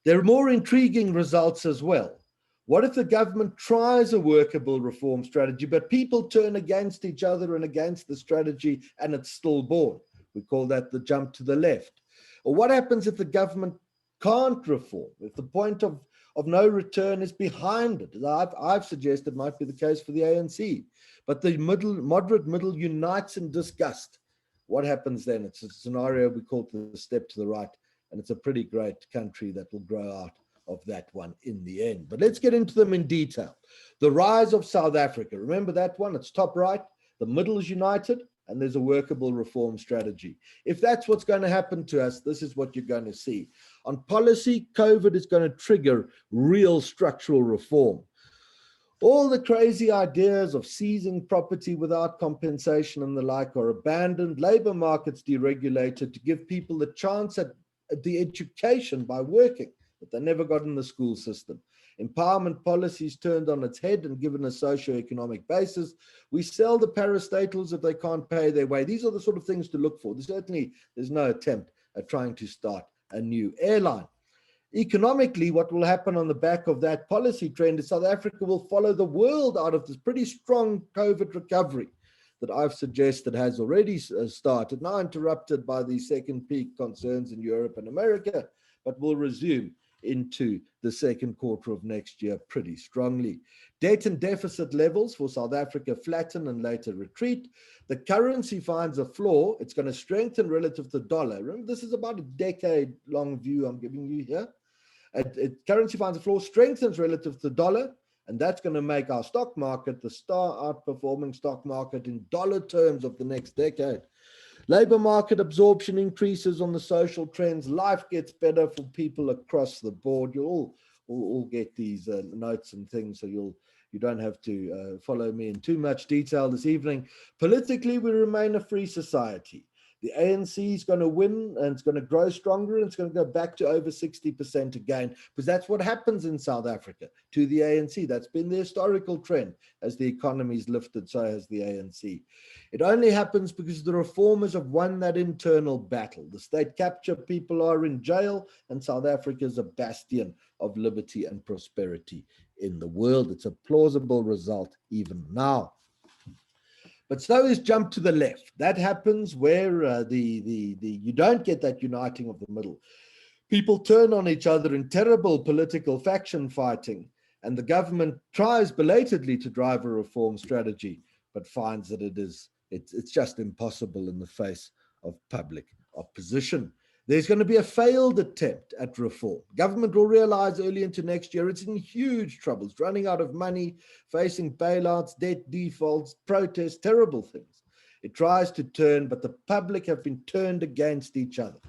There are more intriguing results as well. What if the government tries a workable reform strategy, but people turn against each other and against the strategy, and it's stillborn? We call that the jump to the left. Or what happens if the government can't reform, if the point of no return is behind it? I've suggested might be the case for the ANC, but the moderate middle unites in disgust. What happens then? It's a scenario we call the step to the right, and it's a pretty great country that will grow out of that one in the end. But let's get into them in detail. The rise of South Africa. Remember that one? It's top right. The middle is united, and there's a workable reform strategy. If that's what's going to happen to us, this is what you're going to see. On policy, COVID is going to trigger real structural reform. All the crazy ideas of seizing property without compensation and the like are abandoned. Labor markets deregulated to give people the chance at the education by working that they never got in the school system. Empowerment policies turned on its head and given a socio-economic basis. We sell the parastatals if they can't pay their way. These are the sort of things to look for. There's no attempt at trying to start a new airline. Economically, what will happen on the back of that policy trend is South Africa will follow the world out of this pretty strong COVID recovery that I've suggested has already started, now interrupted by the second peak concerns in Europe and America, but will resume into the second quarter of next year pretty strongly. Debt and deficit levels for South Africa flatten and later retreat. The currency finds a floor. It's going to strengthen relative to the dollar. Remember, this is about a decade-long view I'm giving you here. Currency finds a floor, strengthens relative to the dollar, and that's going to make our stock market the star outperforming stock market in dollar terms of the next decade. Labor market absorption increases on the social trends. Life gets better for people across the board. You'll all get these notes and things, so you don't have to follow me in too much detail this evening. Politically, we remain a free society. The ANC is going to win, and it's going to grow stronger, and it's going to go back to over 60% again, because that's what happens in South Africa to the ANC. That's been the historical trend. As the economy's lifted, so has the ANC. It only happens because the reformers have won that internal battle. The state capture, people are in jail, and South Africa is a bastion of liberty and prosperity in the world. It's a plausible result even now. But so is jump to the left. That happens where you don't get that uniting of the middle. People turn on each other in terrible political faction fighting, and the government tries belatedly to drive a reform strategy, but finds that it's just impossible in the face of public opposition. There's going to be a failed attempt at reform. Government will realize early into next year it's in huge trouble. It's running out of money, facing bailouts, debt defaults, protests, terrible things. It tries to turn, but the public have been turned against each other,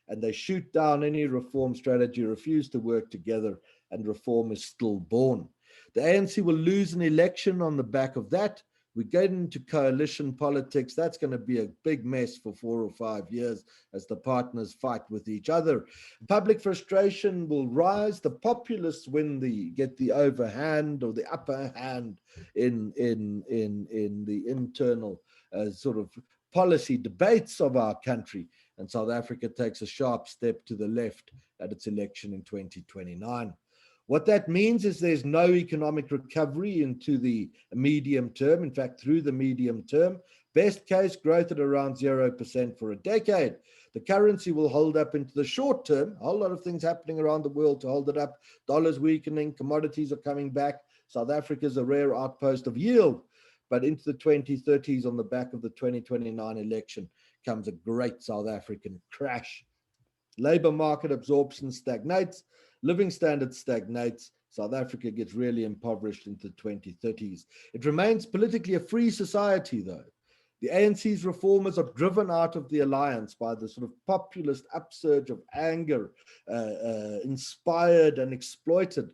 and they shoot down any reform strategy, refuse to work together, and reform is stillborn. The ANC will lose an election on the back of that. We get into coalition politics. That's going to be a big mess for 4 or 5 years as the partners fight with each other. Public frustration will rise. The populists get the overhand or the upper hand in the internal sort of policy debates of our country. and South Africa takes a sharp step to the left at its election in 2029. What that means is there's no economic recovery into the medium term. In fact, through the medium term, best case growth at around 0% for a decade. The currency will hold up into the short term. A whole lot of things happening around the world to hold it up. Dollars weakening, commodities are coming back. South Africa is a rare outpost of yield. But into the 2030s, on the back of the 2029 election, comes a great South African crash. Labor market absorption stagnates, living standards stagnates, South Africa gets really impoverished into the 2030s. It remains politically a free society, though. The ANC's reformers are driven out of the alliance by the sort of populist upsurge of anger, inspired and exploited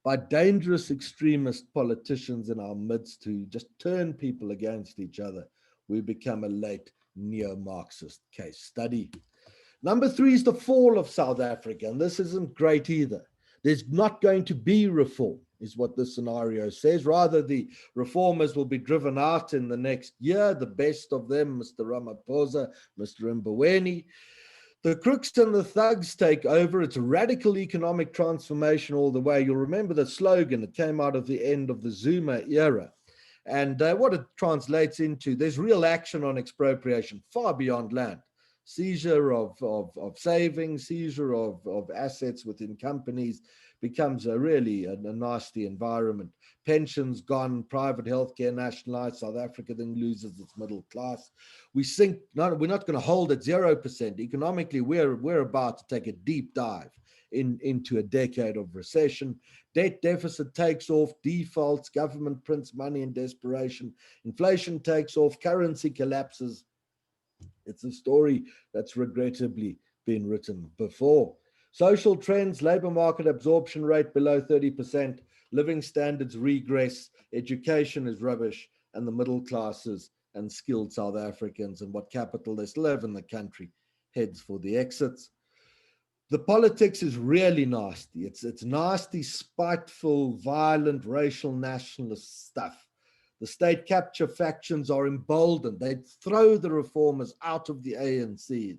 by dangerous extremist politicians in our midst who just turn people against each other. We become a late neo-Marxist case study. Number 3 is the fall of South Africa, and this isn't great either. There's not going to be reform, is what this scenario says. Rather, the reformers will be driven out in the next year, the best of them, Mr. Ramaphosa, Mr. Mboweni. The crooks and the thugs take over. It's a radical economic transformation all the way. You'll remember the slogan. It came out of the end of the Zuma era. And what it translates into, there's real action on expropriation, far beyond land. Seizure of savings, seizure of assets within companies becomes really a nasty environment. Pensions gone, private healthcare nationalized, South Africa then loses its middle class. We're not going to hold at 0%. Economically, we're about to take a deep dive into a decade of recession. Debt deficit takes off, defaults, government prints money in desperation, inflation takes off, currency collapses. It's a story that's regrettably been written before. Social trends, labor market absorption rate below 30%, living standards regress, education is rubbish, and the middle classes and skilled South Africans and what capital they still have in the country heads for the exits. The politics is really nasty. It's nasty, spiteful, violent, racial nationalist stuff. The state capture factions are emboldened. They throw the reformers out of the ANC.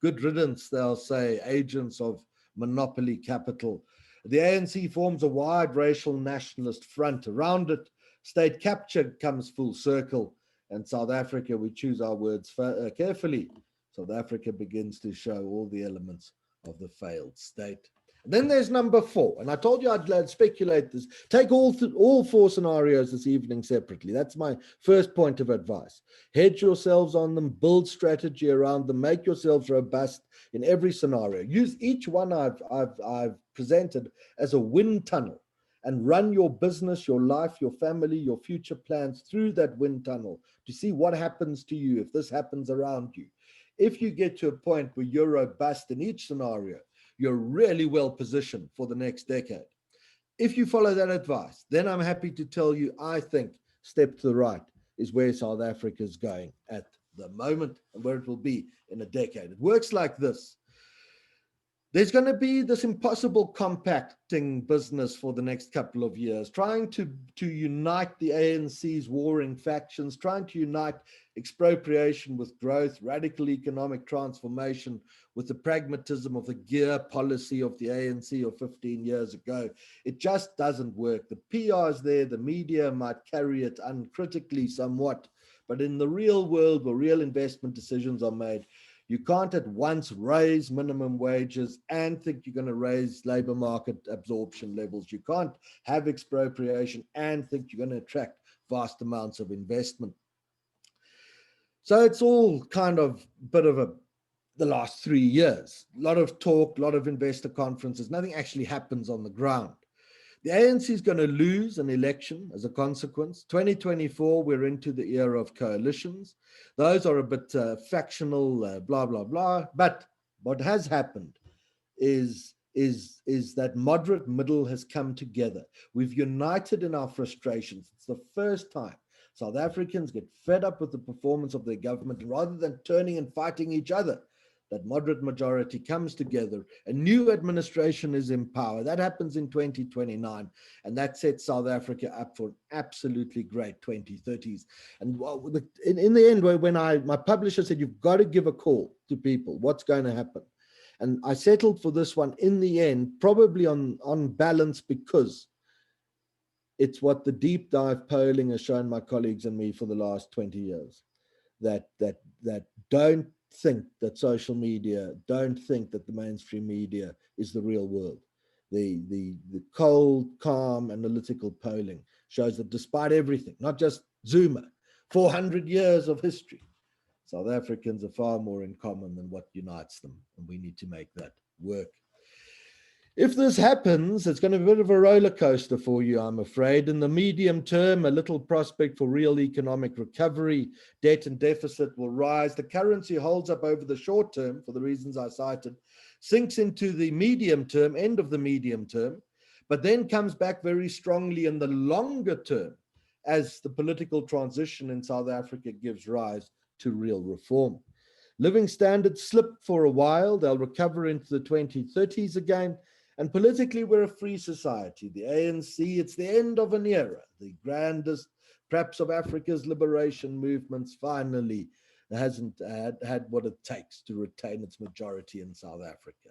Good riddance, they'll say, agents of monopoly capital. The ANC forms a wide racial nationalist front around it. State capture comes full circle. And South Africa, we choose our words carefully. South Africa begins to show all the elements of the failed state. And then there's number 4, and I told you I'd speculate this. Take all 4 scenarios this evening separately. That's my first point of advice. Hedge yourselves on them, build strategy around them, make yourselves robust in every scenario. Use each one I've presented as a wind tunnel and run your business, your life, your family, your future plans through that wind tunnel to see what happens to you if this happens around you. If you get to a point where you're robust in each scenario, you're really well positioned for the next decade. If you follow that advice, then I'm happy to tell you, I think step to the right is where South Africa is going at the moment and where it will be in a decade. It works like this. There's going to be this impossible compacting business for the next couple of years, trying to unite the ANC's warring factions, trying to unite expropriation with growth, radical economic transformation with the pragmatism of the gear policy of the ANC of 15 years ago. It just doesn't work. The PR is there, the media might carry it uncritically somewhat, but in the real world where real investment decisions are made, you can't at once raise minimum wages and think you're going to raise labor market absorption levels. You can't have expropriation and think you're going to attract vast amounts of investment. So it's all kind of bit of the last 3 years. A lot of talk, a lot of investor conferences. Nothing actually happens on the ground. The ANC is going to lose an election as a consequence. 2024, we're into the era of coalitions. Those are a bit factional, blah, blah, blah. But what has happened is that moderate middle has come together. We've united in our frustrations. It's the first time South Africans get fed up with the performance of their government. Rather than turning and fighting each other, that moderate majority comes together, a new administration is in power. That happens in 2029, and that sets South Africa up for an absolutely great 2030s. And in the end, when my publisher said, you've got to give a call to people, what's going to happen? And I settled for this one in the end, probably on balance, because it's what the deep dive polling has shown my colleagues and me for the last 20 years, that don't think that social media, don't think that the mainstream media is the real world. The cold, calm, analytical polling shows that despite everything, not just Zuma, 400 years of history, South Africans are far more in common than what unites them, and we need to make that work. If this happens, it's going to be a bit of a roller coaster for you, I'm afraid. In the medium term, a little prospect for real economic recovery. Debt and deficit will rise. The currency holds up over the short term for the reasons I cited, sinks into the medium term, end of the medium term, but then comes back very strongly in the longer term as the political transition in South Africa gives rise to real reform. Living standards slip for a while. They'll recover into the 2030s again. And politically, we're a free society. The ANC, it's the end of an era. The grandest, perhaps, of Africa's liberation movements finally hasn't had what it takes to retain its majority in South Africa.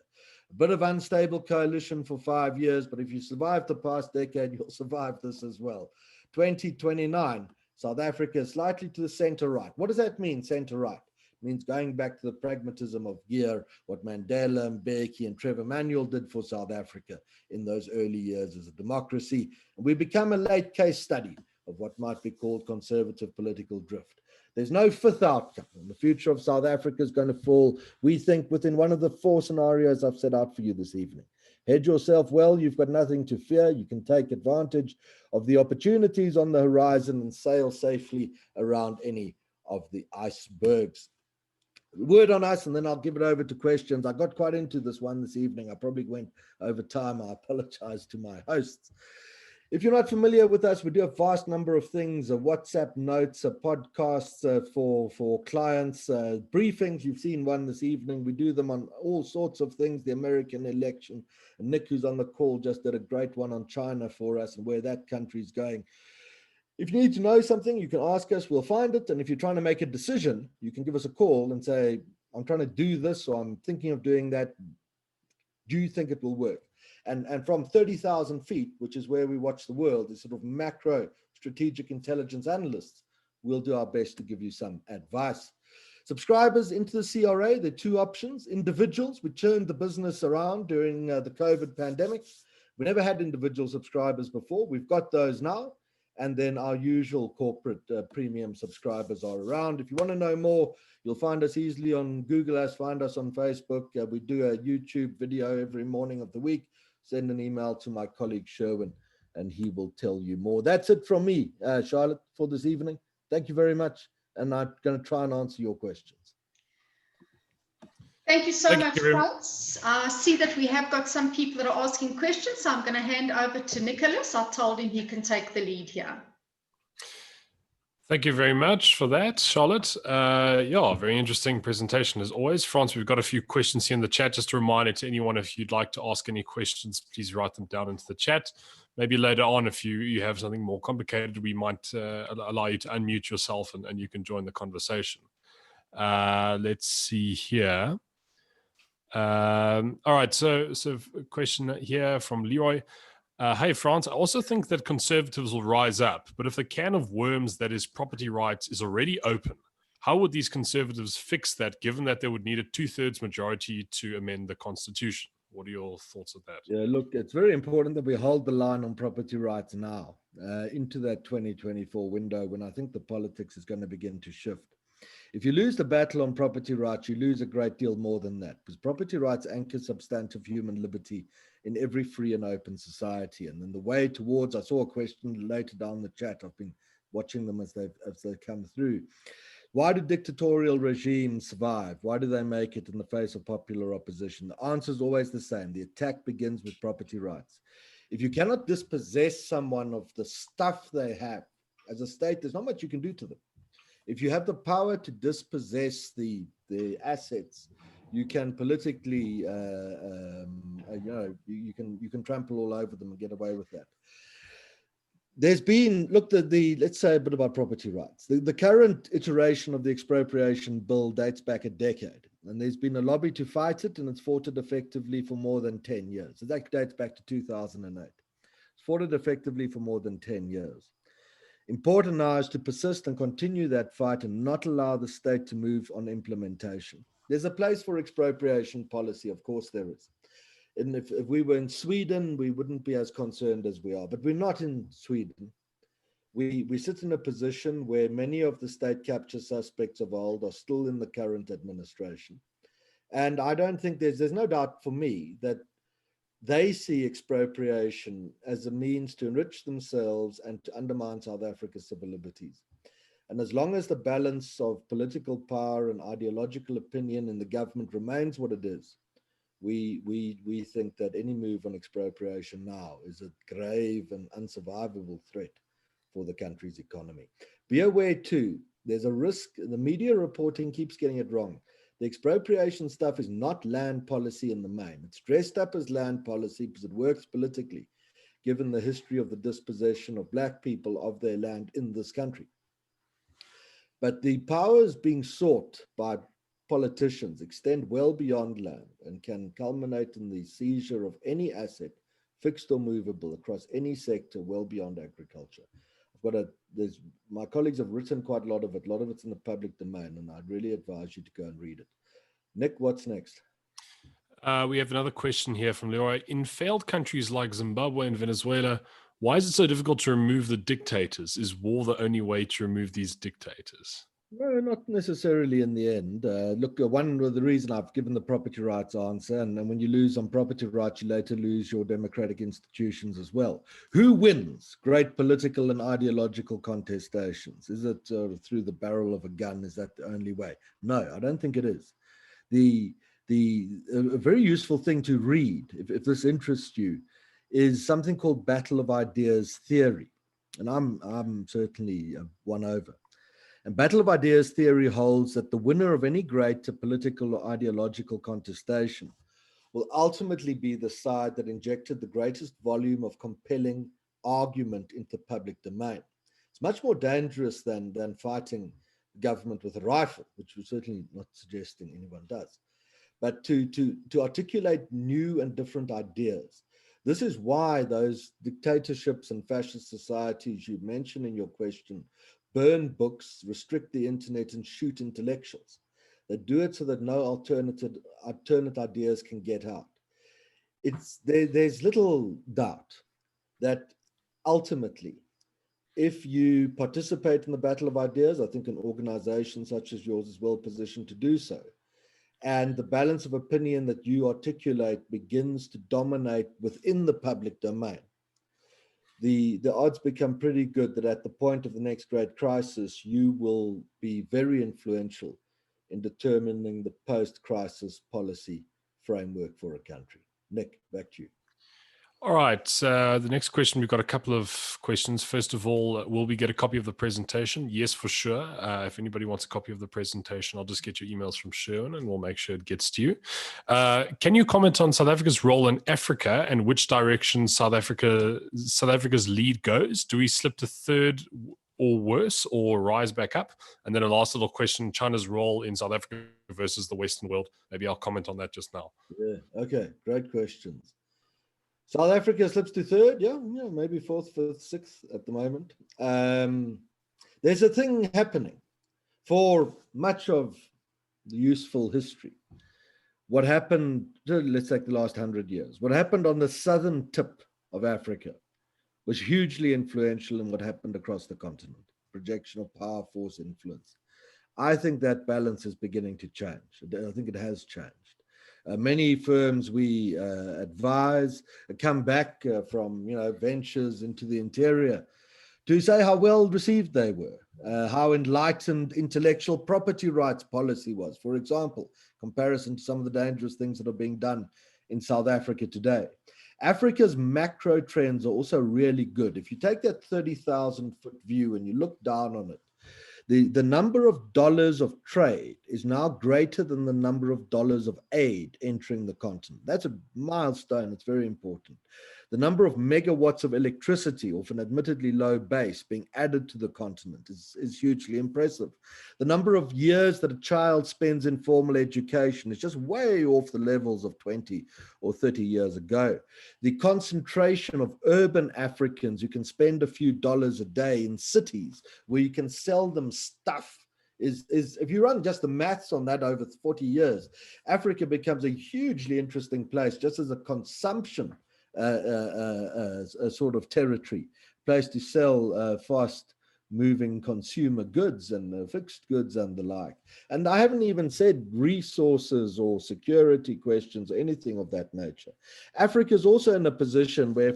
A bit of unstable coalition for 5 years, but if you survive the past decade, you'll survive this as well. 2029, South Africa is slightly to the center-right. What does that mean, center-right? It means going back to the pragmatism of Gear, what Mandela, Mbeki, and Trevor Manuel did for South Africa in those early years as a democracy. And we become a late case study of what might be called conservative political drift. There's no fifth outcome, and the future of South Africa is going to fall, we think, within one of the 4 scenarios I've set out for you this evening. Hedge yourself well, you've got nothing to fear. You can take advantage of the opportunities on the horizon and sail safely around any of the icebergs. Word on us, and then I'll give it over to questions. I got quite into this one this evening. I probably went over time. I apologize to my hosts. If you're not familiar with us, we do a vast number of things, WhatsApp notes, podcasts for clients, briefings. You've seen one this evening. We do them on all sorts of things, the American election. And Nick, who's on the call, just did a great one on China for us and where that country's going. If you need to know something, you can ask us, we'll find it. And if you're trying to make a decision, you can give us a call and say, I'm trying to do this, or I'm thinking of doing that. Do you think it will work? And from 30,000 feet, which is where we watch the world, the sort of macro strategic intelligence analysts, we'll do our best to give you some advice. Subscribers into the CRA, there are 2 options. Individuals, we turned the business around during the COVID pandemic. We never had individual subscribers before. We've got those now. And then our usual corporate premium subscribers are around. If you want to know more, you'll find us easily on Google, find us on Facebook. We do a YouTube video every morning of the week. Send an email to my colleague Sherwin, and he will tell you more. That's it from me, Charlotte, for this evening. Thank you very much. And I'm going to try and answer your questions. Thank you so much, Frans. I see that we have got some people that are asking questions, so I'm going to hand over to Nicholas. I told him he can take the lead here. Thank you very much for that, Charlotte. Yeah, very interesting presentation as always. Frans, we've got a few questions here in the chat. Just a reminder to anyone, if you'd like to ask any questions, please write them down into the chat. Maybe later on, if you have something more complicated, we might allow you to unmute yourself and you can join the conversation. Let's see here. All right, so a question here from Leroy. Hey, Frans, I also think that conservatives will rise up, but if the can of worms that is property rights is already open, how would these conservatives fix that, given that they would need a 2/3 majority to amend the constitution? What are your thoughts of that? Yeah, look, it's very important that we hold the line on property rights now into that 2024 window when I think the politics is going to begin to shift. If you lose the battle on property rights, you lose a great deal more than that, because property rights anchor substantive human liberty in every free and open society. And then the way towards, I saw a question later down the chat, I've been watching them as they come through. Why do dictatorial regimes survive? Why do they make it in the face of popular opposition? The answer is always the same. The attack begins with property rights. If you cannot dispossess someone of the stuff they have, as a state, there's not much you can do to them. If you have the power to dispossess the assets you can politically, you can trample all over them and get away with that. There's been, look, let's say a bit about property rights. The current iteration of the expropriation bill dates back a decade, and there's been a lobby to fight it, and it's fought it effectively for more than 10 years. So that dates back to 2008. It's fought it effectively for more than 10 years. Important now is to persist and continue that fight and not allow the state to move on implementation. There's a place for expropriation policy, of course there is. And if we were in Sweden, we wouldn't be as concerned as we are, but we're not in Sweden. We sit in a position where many of the state capture suspects of old are still in the current administration. And I don't think there's no doubt for me that they see expropriation as a means to enrich themselves and to undermine South Africa's civil liberties. And as long as the balance of political power and ideological opinion in the government remains what it is, we think that any move on expropriation now is a grave and unsurvivable threat for the country's economy. Be aware too, there's a risk, the media reporting keeps getting it wrong. The expropriation stuff is not land policy in the main. It's dressed up as land policy because it works politically, given the history of the dispossession of Black people of their land in this country. But the powers being sought by politicians extend well beyond land and can culminate in the seizure of any asset, fixed or movable, across any sector well beyond agriculture. My colleagues have written quite a lot of it's in the public domain, and I'd really advise you to go and read it. Nick, what's next? We have another question here from Leroy. In failed countries like Zimbabwe and Venezuela, why is it so difficult to remove the dictators? Is war the only way to remove these dictators? No, not necessarily in the end. Look, one of the reason I've given the property rights answer, and when you lose on property rights, you later lose your democratic institutions as well. Who wins great political and ideological contestations? Is it through the barrel of a gun? Is that the only way? No, I don't think it is. A very useful thing to read, if this interests you, is something called Battle of Ideas theory. And I'm certainly won over. And Battle of Ideas theory holds that the winner of any greater political or ideological contestation will ultimately be the side that injected the greatest volume of compelling argument into the public domain. It's much more dangerous than fighting the government with a rifle, which we're certainly not suggesting anyone does. But to articulate new and different ideas. This is why those dictatorships and fascist societies you mentioned in your question burn books, restrict the internet, and shoot intellectuals. They do it so that no alternate ideas can get out. There's little doubt that ultimately, if you participate in the battle of ideas, I think an organization such as yours is well positioned to do so, and the balance of opinion that you articulate begins to dominate within the public domain, the odds become pretty good that at the point of the next great crisis, you will be very influential in determining the post-crisis policy framework for a country. Nick, back to you. All right. The next question, we've got a couple of questions. First of all, will we get a copy of the presentation? Yes, for sure. If anybody wants a copy of the presentation, I'll just get your emails from Sherwin and we'll make sure it gets to you. Can you comment on South Africa's role in Africa and which direction South Africa's lead goes? Do we slip to third or worse or rise back up? And then a last little question, China's role in South Africa versus the Western world. Maybe I'll comment on that just now. Yeah, okay, great questions. South Africa slips to third, yeah, maybe fourth, fifth, sixth at the moment. There's a thing happening for much of the useful history. What happened, let's take the last 100 years, what happened on the southern tip of Africa was hugely influential in what happened across the continent. Projection of power, force, influence. I think that balance is beginning to change. I think it has changed. Many firms we advise come back from ventures into the interior to say how well received they were, how enlightened intellectual property rights policy was, for example, comparison to some of the dangerous things that are being done in South Africa today. Africa's macro trends are also really good. If you take that 30,000-foot view and you look down on it, The number of dollars of trade is now greater than the number of dollars of aid entering the continent. That's a milestone. It's very important. The number of megawatts of electricity off an admittedly low base being added to the continent is hugely impressive. The number of years that a child spends in formal education is just way off the levels of 20 or 30 years ago. The concentration of urban Africans who can spend a few dollars a day in cities where you can sell them stuff is if you run just the maths on that over 40 years, Africa becomes a hugely interesting place just as a consumption a sort of territory, place to sell fast moving consumer goods and fixed goods and the like. And I haven't even said resources or security questions or anything of that nature. Africa is also in a position where,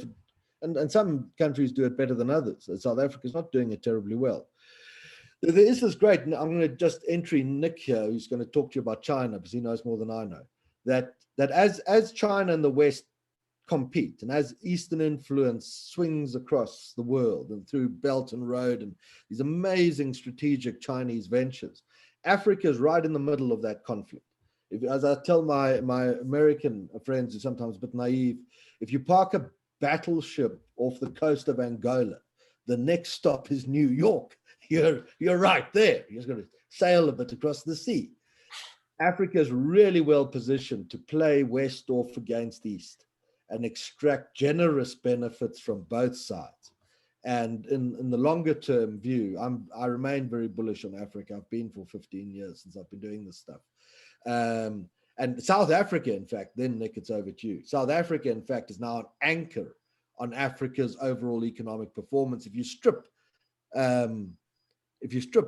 and some countries do it better than others. South Africa is not doing it terribly well. There is this great, I'm going to just entry Nick here, who's going to talk to you about China because he knows more than I know, that as China and the West compete and as Eastern influence swings across the world and through Belt and Road and these amazing strategic Chinese ventures, Africa is right in the middle of that conflict. As I tell my American friends who are sometimes a bit naive, if you park a battleship off the coast of Angola, the next stop is New York. You're right there. You're just going to sail a bit across the sea. Africa is really well positioned to play West off against East and extract generous benefits from both sides. And in the longer term view, I remain very bullish on Africa. I've been for 15 years since I've been doing this stuff. And South Africa, in fact, then Nick, it's over to you. South Africa, in fact, is now an anchor on Africa's overall economic performance. If you strip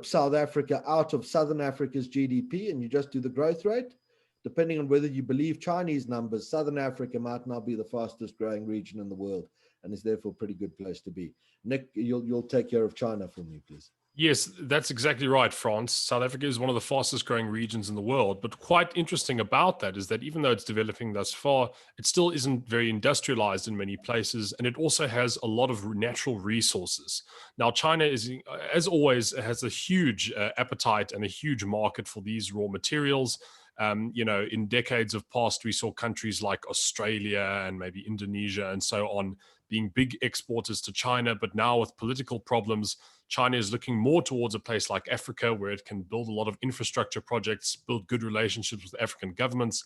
South Africa out of Southern Africa's GDP and you just do the growth rate, depending on whether you believe Chinese numbers, Southern Africa might now be the fastest growing region in the world and is therefore a pretty good place to be. Nick, you'll take care of China for me, please. Yes, that's exactly right, Frans. South Africa is one of the fastest growing regions in the world. But quite interesting about that is that even though it's developing thus far, it still isn't very industrialized in many places. And it also has a lot of natural resources. Now, China is, as always, has a huge appetite and a huge market for these raw materials. In decades of past, we saw countries like Australia and maybe Indonesia and so on being big exporters to China. But now with political problems, China is looking more towards a place like Africa, where it can build a lot of infrastructure projects, build good relationships with African governments,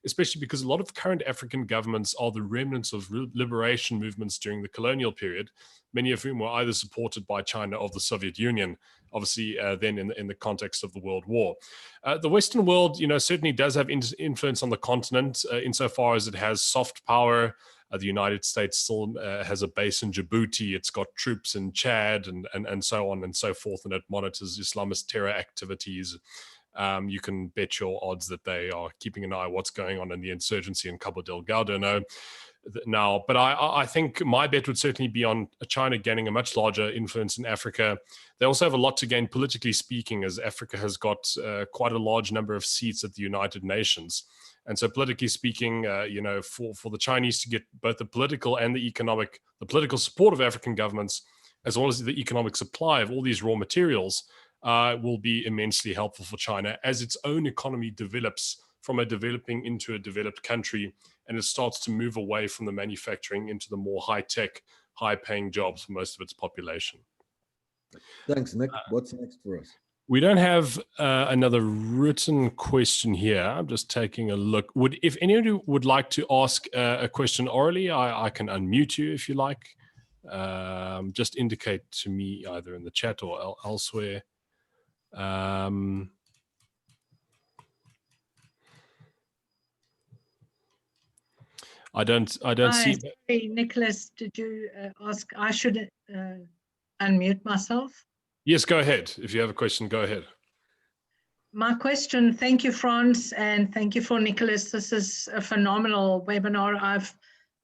especially because a lot of current African governments are the remnants of liberation movements during the colonial period, many of whom were either supported by China or the Soviet Union, obviously then in the context of the World War. The Western world, certainly does have influence on the continent insofar as it has soft power. The United States still has a base in Djibouti. It's got troops in Chad and so on and so forth, and it monitors Islamist terror activities. You can bet your odds that they are keeping an eye on what's going on in the insurgency in Cabo Delgado now. But I think my bet would certainly be on China gaining a much larger influence in Africa. They also have a lot to gain politically speaking, as Africa has got quite a large number of seats at the United Nations. And so politically speaking, for the Chinese to get both the political and the political support of African governments, as well as the economic supply of all these raw materials, will be immensely helpful for China as its own economy develops from a developing into a developed country, and it starts to move away from the manufacturing into the more high-tech, high-paying jobs for most of its population. Thanks, Nick. What's next for us? We don't have another written question here. I'm just taking a look. If anyone would like to ask a question orally, I can unmute you if you like. Just indicate to me either in the chat or elsewhere. I don't see. Sorry, Nicholas, did you ask? I should unmute myself. Yes, go ahead. If you have a question, go ahead. My question, thank you, Frans, and thank you for Nicholas. This is a phenomenal webinar. I've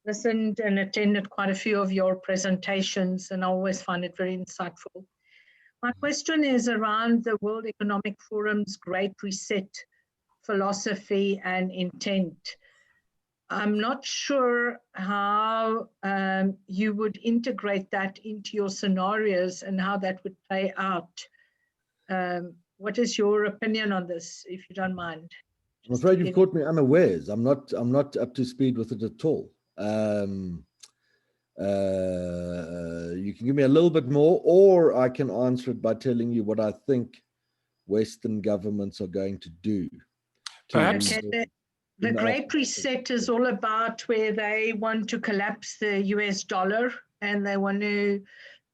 listened and attended quite a few of your presentations, and I always find it very insightful. My question is around the World Economic Forum's Great Reset philosophy and intent. I'm not sure how you would integrate that into your scenarios and how that would play out. What is your opinion on this, if you don't mind? I'm afraid you've caught me unawares. I'm not up to speed with it at all. You can give me a little bit more, or I can answer it by telling you what I think Western governments are going to do. Perhaps. Okay. The Great Reset is all about where they want to collapse the US dollar, and they want to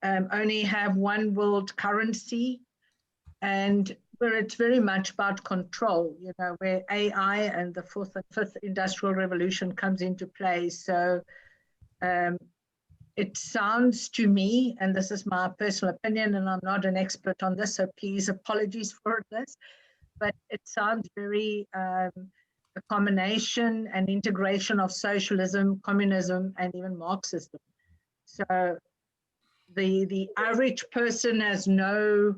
only have one world currency, and where it's very much about control, you know, where AI and the fourth and fifth industrial revolution comes into play. So it sounds to me, and this is my personal opinion, and I'm not an expert on this, so please apologies for this, but it sounds very a combination and integration of socialism, communism, and even Marxism. So the average person has no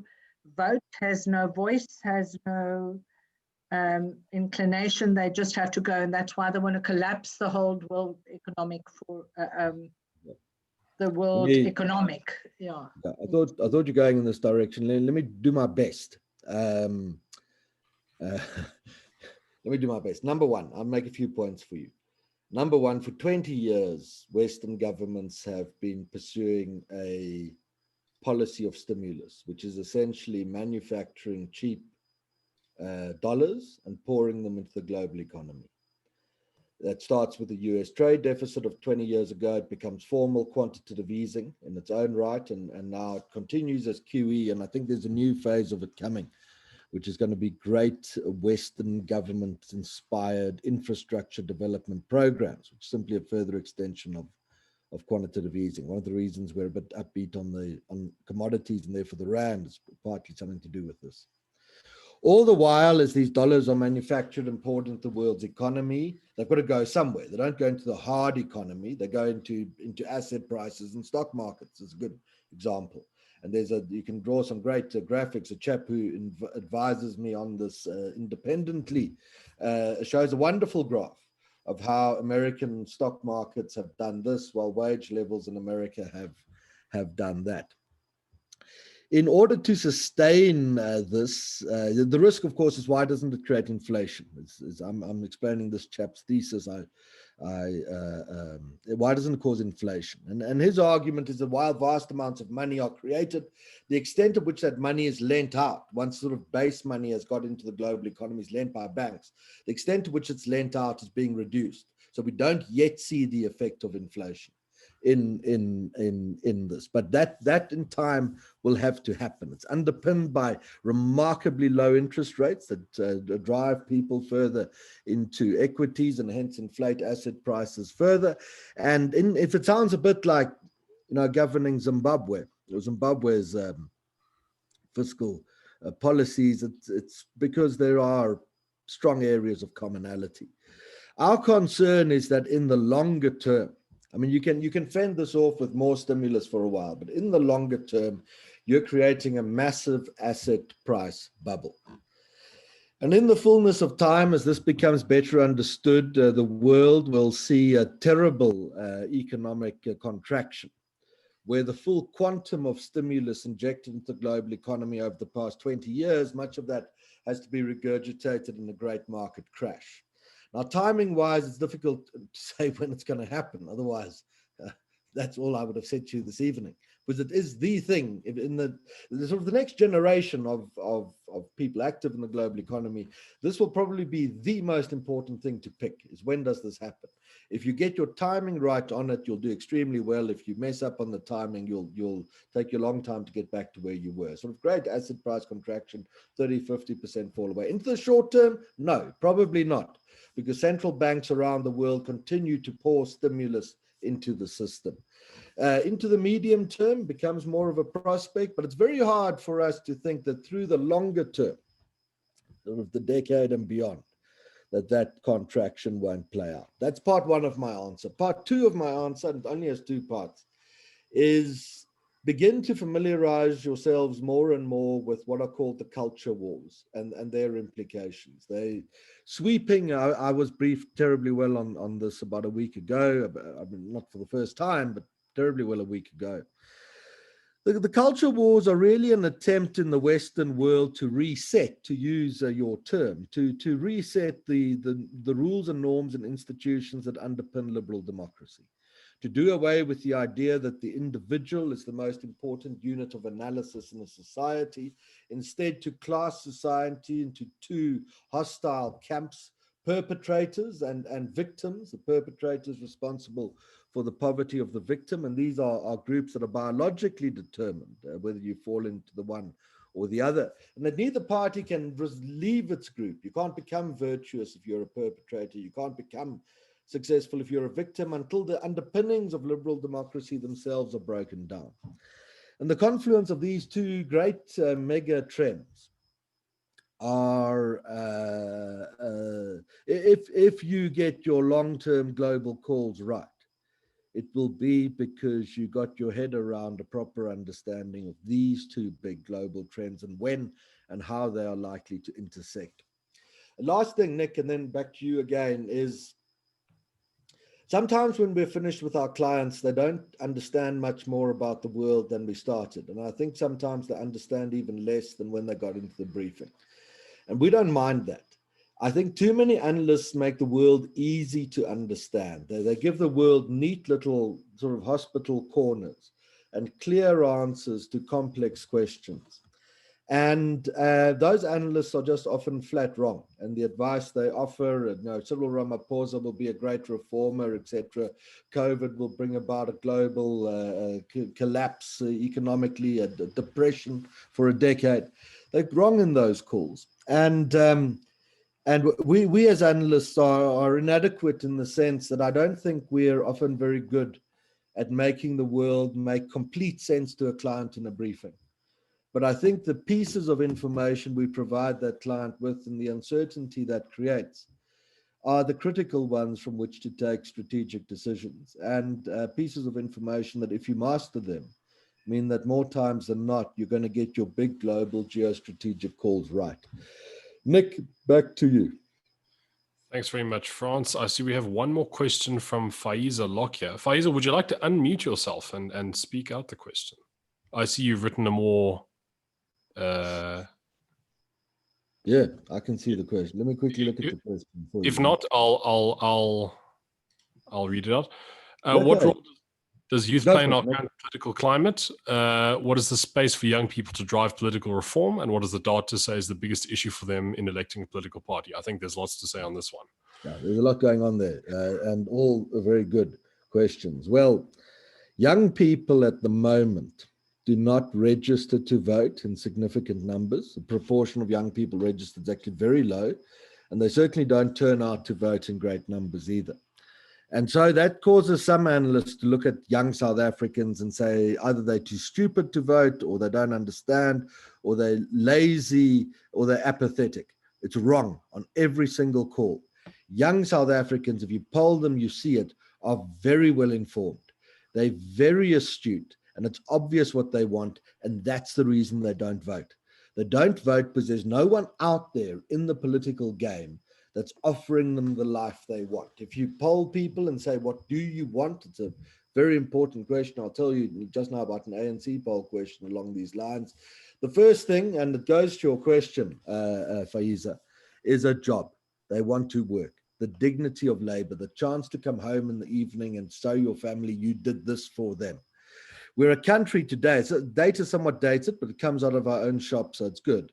vote, has no voice, has no inclination. They just have to go, and that's why they want to collapse the whole world economic for the world economic. Yeah. I thought you're going in this direction. Let me do my best. Let me do my best. Number one, I'll make a few points for you. Number one, for 20 years, Western governments have been pursuing a policy of stimulus, which is essentially manufacturing cheap dollars and pouring them into the global economy. That starts with the US trade deficit of 20 years ago. It becomes formal quantitative easing in its own right, and now it continues as QE, and I think there's a new phase of it coming, which is going to be great Western government-inspired infrastructure development programs, which is simply a further extension of quantitative easing. One of the reasons we're a bit upbeat on commodities and therefore the rand is partly something to do with this. All the while, as these dollars are manufactured and poured into the world's economy, they've got to go somewhere. They don't go into the hard economy. They go into asset prices and stock markets is a good example. And you can draw some great graphics. A chap who advises me on this independently shows a wonderful graph of how American stock markets have done this, while wage levels in America have done that. In order to sustain this, the risk, of course, is why doesn't it create inflation? I'm explaining this chap's thesis. Why doesn't it cause inflation? And his argument is that while vast amounts of money are created, the extent to which that money is lent out, once sort of base money has got into the global economy, is lent by banks, the extent to which it's lent out is being reduced. So we don't yet see the effect of inflation in this, but that in time will have to happen. It's underpinned by remarkably low interest rates that drive people further into equities and hence inflate asset prices further. And if it sounds a bit like, you know, governing Zimbabwe, or Zimbabwe's fiscal policies, it's because there are strong areas of commonality. Our concern is that in the longer term, I mean, you can fend this off with more stimulus for a while, but in the longer term, you're creating a massive asset price bubble. And in the fullness of time, as this becomes better understood, the world will see a terrible economic contraction, where the full quantum of stimulus injected into the global economy over the past 20 years, much of that has to be regurgitated in a great market crash. Now, timing-wise, it's difficult to say when it's going to happen. Otherwise, that's all I would have said to you this evening, because it is the thing in the sort of the next generation of people active in the global economy. This will probably be the most important thing to pick, is when does this happen? If you get your timing right on it, you'll do extremely well. If you mess up on the timing, you'll take you a long time to get back to where you were. Sort of great asset price contraction, 30-50% fall away. Into the short term, no, probably not, because central banks around the world continue to pour stimulus into the system. Into the medium term becomes more of a prospect, but it's very hard for us to think that through the longer term, sort of the decade and beyond, that contraction won't play out. That's part one of my answer. Part two of my answer, and it only has two parts, is begin to familiarize yourselves more and more with what are called the culture wars and their implications. They sweeping, I was briefed terribly well on this about a week ago, I mean, not for the first time, but terribly well a week ago. The culture wars are really an attempt in the Western world to reset, to use your term, to reset the rules and norms and institutions that underpin liberal democracy, to do away with the idea that the individual is the most important unit of analysis in a society, instead to class society into two hostile camps, perpetrators and victims. The perpetrators responsible for the poverty of the victim, and these are groups that are biologically determined, whether you fall into the one or the other, and that neither party can leave its group. You can't become virtuous if you're a perpetrator. You can't become successful if you're a victim until the underpinnings of liberal democracy themselves are broken down. And the confluence of these two great mega trends are, if you get your long-term global calls right, it will be because you got your head around a proper understanding of these two big global trends and when and how they are likely to intersect. The last thing, Nick, and then back to you again, is sometimes when we're finished with our clients, they don't understand much more about the world than we started. And I think sometimes they understand even less than when they got into the briefing. And we don't mind that. I think too many analysts make the world easy to understand. They give the world neat little sort of hospital corners and clear answers to complex questions. And those analysts are just often flat wrong. And the advice they offer, Cyril Ramaphosa will be a great reformer, etc. COVID will bring about a global collapse economically, a depression for a decade. They're wrong in those calls. And we as analysts are inadequate in the sense that I don't think we're often very good at making the world make complete sense to a client in a briefing. But I think the pieces of information we provide that client with and the uncertainty that creates are the critical ones from which to take strategic decisions, and pieces of information that, if you master them, mean that more times than not, you're going to get your big global geostrategic calls right. Nick, back to you. Thanks very much, Frans. I see we have one more question from Faiza Lokia. Faiza, would you like to unmute yourself and speak out the question? I see you've written a more... Yeah, I can see the question. Let me quickly look at the question for you. If not, I'll read it out. Okay. What role does youth play in our current political climate? What is the space for young people to drive political reform? And what does the data say is the biggest issue for them in electing a political party? I think there's lots to say on this one. Yeah, there's a lot going on there, and all very good questions. Well, young people at the moment do not register to vote in significant numbers. The proportion of young people registered is actually very low, and they certainly don't turn out to vote in great numbers either. And so that causes some analysts to look at young South Africans and say either they're too stupid to vote, or they don't understand, or they're lazy, or they're apathetic. It's wrong on every single call. Young South Africans, if you poll them, you see it, are very well informed. They're very astute, and it's obvious what they want, and that's the reason they don't vote. They don't vote because there's no one out there in the political game that's offering them the life they want. If you poll people and say, what do you want? It's a very important question. I'll tell you just now about an ANC poll question along these lines. The first thing, and it goes to your question, Faiza, is a job. They want to work. The dignity of labor, the chance to come home in the evening and show your family you did this for them. We're a country today, so data is somewhat dated, but it comes out of our own shop, so it's good.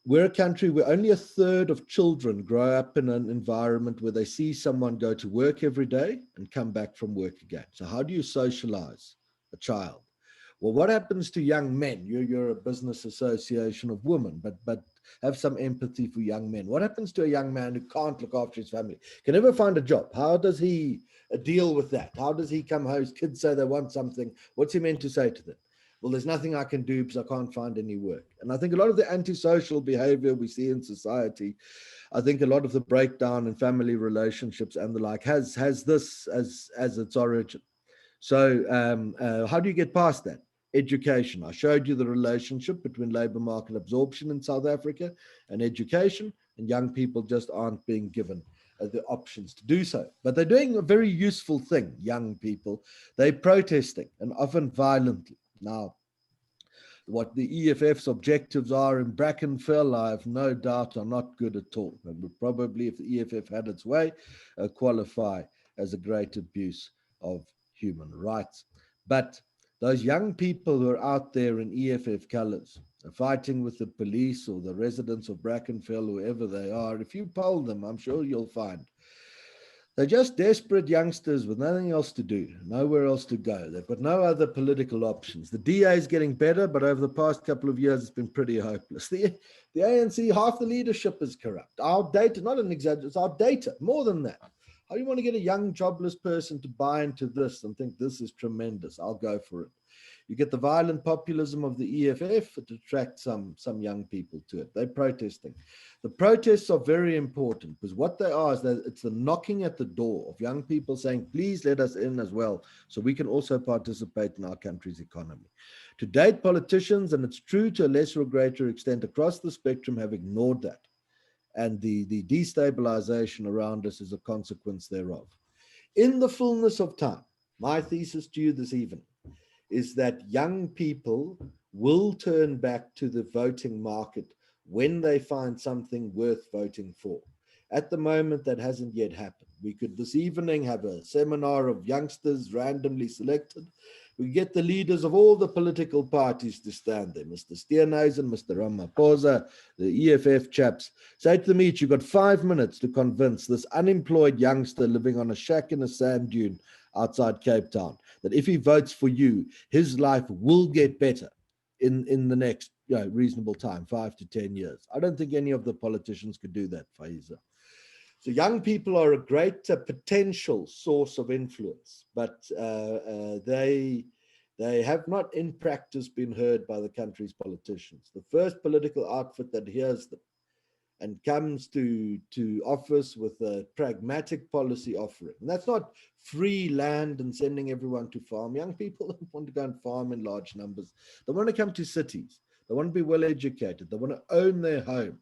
We're a country where only a third of children grow up in an environment where they see someone go to work every day and come back from work again. So how do you socialize a child? Well, what happens to young men? You're a business association of women, but have some empathy for young men. What happens to a young man who can't look after his family, can never find a job? How does he deal with that? How does he come home? His kids say they want something. What's he meant to say to them? Well, there's nothing I can do because I can't find any work. And I think a lot of the antisocial behavior we see in society, I think a lot of the breakdown in family relationships and the like has this as its origin. So how do you get past that? Education. I showed you the relationship between labor market absorption in South Africa and education, and young people just aren't being given the options to do so. But they're doing a very useful thing, young people. They're protesting, and often violently. Now, what the EFF's objectives are in Brackenfell, I have no doubt are not good at all, and would probably, if the EFF had its way, qualify as a great abuse of human rights. But those young people who are out there in EFF colors, fighting with the police or the residents of Brackenfell, whoever they are, if you poll them, I'm sure you'll find they're just desperate youngsters with nothing else to do, nowhere else to go. They've got no other political options. The DA is getting better, but over the past couple of years, it's been pretty hopeless. The ANC, half the leadership is corrupt. Our data, not an exaggeration, it's our data, more than that. How do you want to get a young, jobless person to buy into this and think this is tremendous? I'll go for it. You get the violent populism of the EFF to attract some young people to it. They're protesting. The protests are very important because what they are is that it's the knocking at the door of young people saying, please let us in as well, so we can also participate in our country's economy. To date, politicians, and it's true to a lesser or greater extent across the spectrum, have ignored that. And the destabilization around us is a consequence thereof. In the fullness of time, my thesis to you this evening is that young people will turn back to the voting market when they find something worth voting for. At the moment, that hasn't yet happened. We could this evening have a seminar of youngsters randomly selected. We get the leaders of all the political parties to stand there, Mr. Steenhuisen, Mr. Ramaphosa, the EFF chaps. Say to them each, you've got 5 minutes to convince this unemployed youngster living on a shack in a sand dune outside Cape Town that if he votes for you, his life will get better in the next reasonable time, 5 to 10 years. I don't think any of the politicians could do that, Faiza. So young people are a great potential source of influence, but they have not in practice been heard by the country's politicians. The first political outfit that hears them and comes to office with a pragmatic policy offering. And that's not free land and sending everyone to farm. Young people don't want to go and farm in large numbers. They want to come to cities. They want to be well educated. They want to own their homes.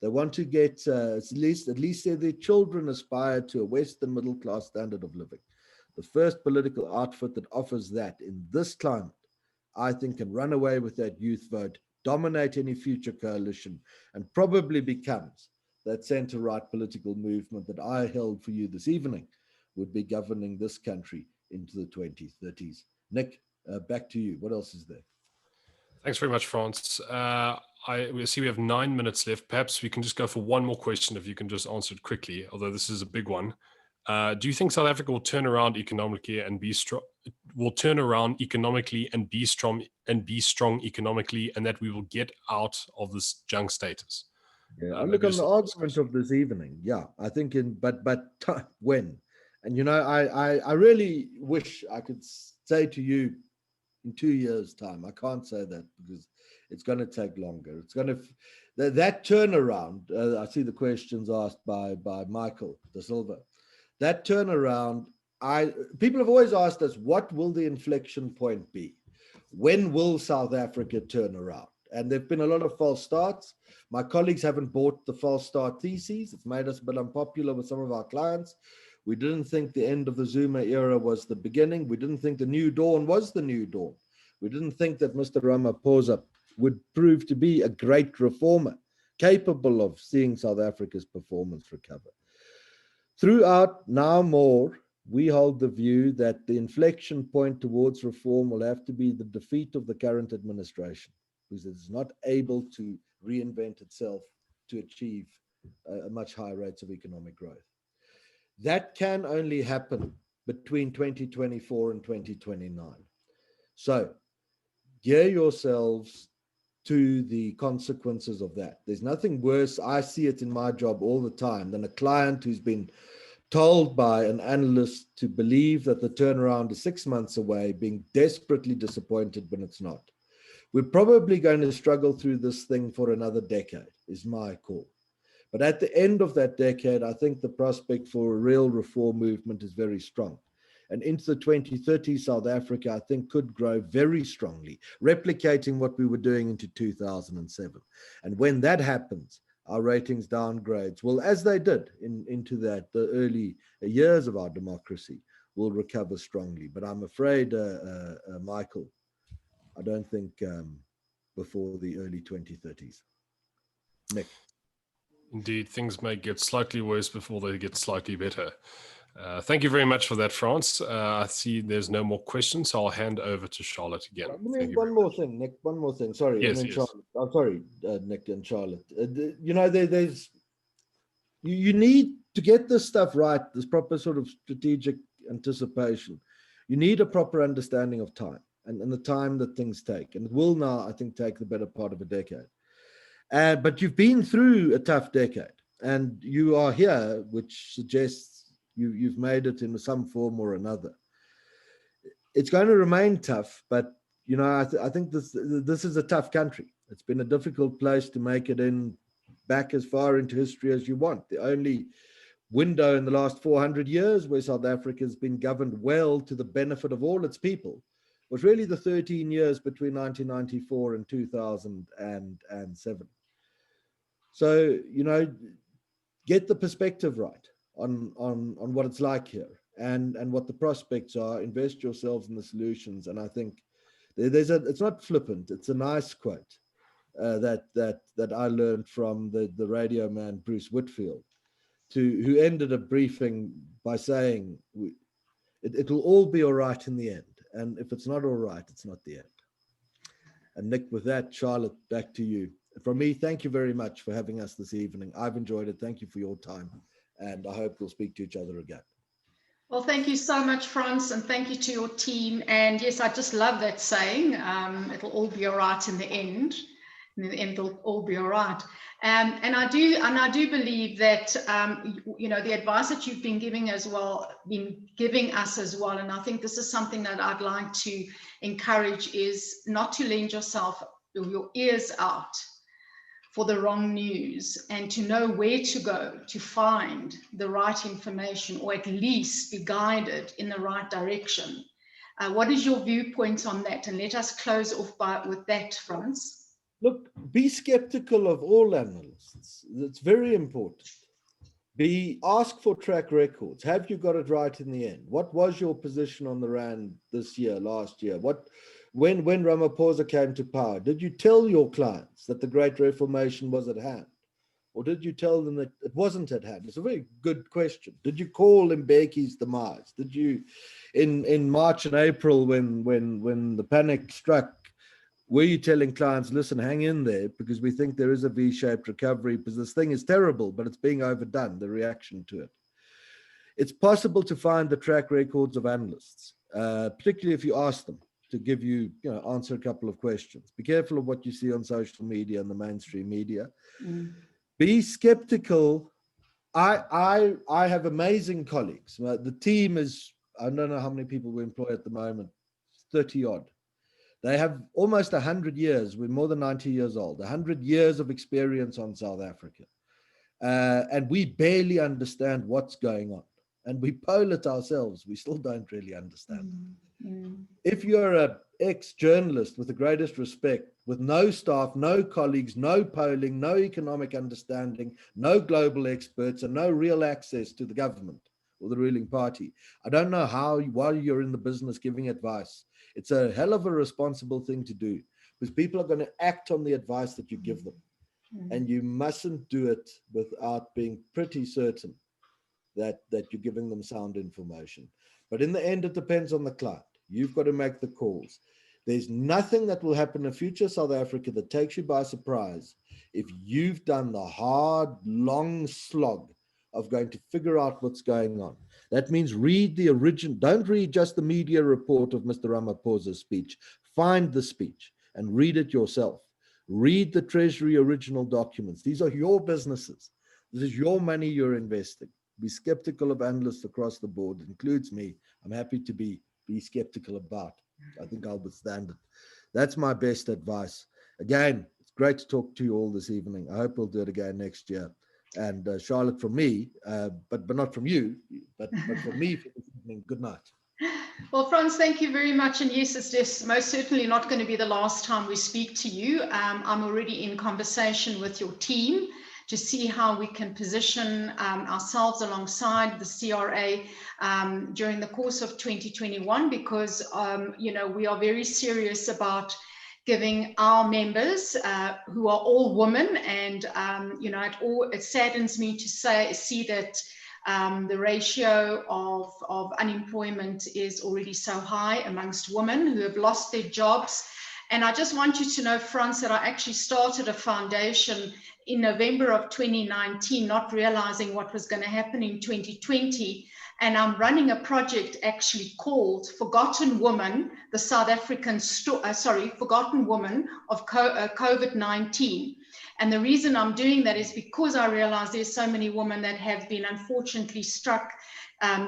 They want to get, at least their children aspire to a Western middle class standard of living. The first political outfit that offers that in this climate, I think, can run away with that youth vote, dominate any future coalition, and probably becomes that center-right political movement that I held for you this evening would be governing this country into the 2030s. Nick, back to you. What else is there? Thanks very much, Frans. We see we have 9 minutes left. Perhaps we can just go for one more question if you can just answer it quickly, although this is a big one. Do you think South Africa will turn around economically and be strong? Will turn around economically and be strong economically, and that we will get out of this junk status? Yeah, I look on the argument of this evening. Yeah, I think but when? And I really wish I could say to you in 2 years' time. I can't say that because it's going to take longer. It's going to that turnaround. I see the questions asked by Michael De Silva. That turnaround. People have always asked us, what will the inflection point be? When will South Africa turn around? And there've been a lot of false starts. My colleagues haven't bought the false start theses. It's made us a bit unpopular with some of our clients. We didn't think the end of the Zuma era was the beginning. We didn't think the new dawn was the new dawn. We didn't think that Mr. Ramaphosa would prove to be a great reformer, capable of seeing South Africa's performance recover. Throughout, now more, we hold the view that the inflection point towards reform will have to be the defeat of the current administration, because it is not able to reinvent itself to achieve a much higher rates of economic growth. That can only happen between 2024 and 2029. So gear yourselves to the consequences of that. There's nothing worse, I see it in my job all the time, than a client who's been told by an analyst to believe that the turnaround is 6 months away, being desperately disappointed when it's not. We're probably going to struggle through this thing for another decade, is my call. But at the end of that decade, I think the prospect for a real reform movement is very strong. And into the 2030s, South Africa, I think, could grow very strongly, replicating what we were doing into 2007. And when that happens, our ratings downgrades will, as they did into the early years of our democracy, will recover strongly. But I'm afraid, Michael, I don't think before the early 2030s. Nick. Indeed, things may get slightly worse before they get slightly better. Thank you very much for that, Frans. I see there's no more questions, so I'll hand over to Charlotte again. One more thing, Nick. One more thing. Sorry, yes, and then yes. Charlotte. I'm sorry, Nick and Charlotte. You know, you need to get this stuff right. This proper sort of strategic anticipation. You need a proper understanding of time and the time that things take, and it will now, I think, take the better part of a decade. But you've been through a tough decade, and you are here, which suggests you've made it in some form or another. It's going to remain tough, but you know, I think this is a tough country. It's been a difficult place to make it in back as far into history as you want. The only window in the last 400 years where South Africa has been governed well to the benefit of all its people was really the 13 years between 1994 and 2007. So, you know, get the perspective right on what it's like here and what the prospects are. Invest yourselves in the solutions. And I think it's not flippant. It's a nice quote that I learned from the radio man, Bruce Whitfield, who ended a briefing by saying, it'll all be all right in the end. And if it's not all right, it's not the end. And Nick, with that, Charlotte, back to you. From me, thank you very much for having us this evening. I've enjoyed it. Thank you for your time. And I hope we'll speak to each other again. Well, thank you so much, Frans, and thank you to your team. And yes, I just love that saying, it'll all be all right in the end. In the end, it'll all be all right. And I do believe that, you know, the advice that you've been giving us as well, and I think this is something that I'd like to encourage, is not to lend yourself your ears out for the wrong news, and to know where to go to find the right information, or at least be guided in the right direction. What is your viewpoint on that? And let us close off with that, Frans. Look, be skeptical of all analysts. It's very important. Ask for track records. Have you got it right in the end? What was your position on the Rand this year, last year? When Ramaphosa came to power, did you tell your clients that the Great Reformation was at hand? Or did you tell them that it wasn't at hand? It's a very good question. Did you call Mbeki's demise? Did you, in March and April, when the panic struck, were you telling clients, listen, hang in there, because we think there is a V-shaped recovery, because this thing is terrible, but it's being overdone, the reaction to it. It's possible to find the track records of analysts, particularly if you ask them to give you, answer a couple of questions. Be careful of what you see on social media and the mainstream media. Be skeptical. I have amazing colleagues. The team is, I don't know how many people we employ at the moment, 30 odd. They have almost 100 years. We're more than 90 years old, 100 years of experience on South Africa. And we barely understand what's going on. And we poll it ourselves. We still don't really understand it. If you're an ex-journalist, with the greatest respect, with no staff, no colleagues, no polling, no economic understanding, no global experts, and no real access to the government or the ruling party, I don't know how, while you're in the business giving advice, it's a hell of a responsible thing to do, because people are going to act on the advice that you give them. And you mustn't do it without being pretty certain that you're giving them sound information. But in the end, it depends on the client. You've got to make the calls. There's nothing that will happen in future South Africa that takes you by surprise if you've done the hard, long slog of going to figure out what's going on. That means read the original. Don't read just the media report of Mr. Ramaphosa's speech. Find the speech and read it yourself. Read the Treasury original documents. These are your businesses. This is your money you're investing. Be skeptical of analysts across the board. It includes me. I'm happy to be skeptical about. I think I'll withstand it. That's my best advice. Again, it's great to talk to you all this evening. I hope we'll do it again next year. And Charlotte, from me, but not from you, but from me for this evening, good night. Well, Frans, thank you very much. And yes, it's just most certainly not going to be the last time we speak to you. I'm already in conversation with your team to see how we can position ourselves alongside the CRA during the course of 2021, because we are very serious about giving our members, who are all women, and it saddens me to see that the ratio of unemployment is already so high amongst women who have lost their jobs. And I just want you to know, Frans, that I actually started a foundation in November of 2019, not realizing what was going to happen in 2020. And I'm running a project actually called Forgotten Woman, the South African Forgotten Woman of COVID-19. And the reason I'm doing that is because I realize there's so many women that have been unfortunately struck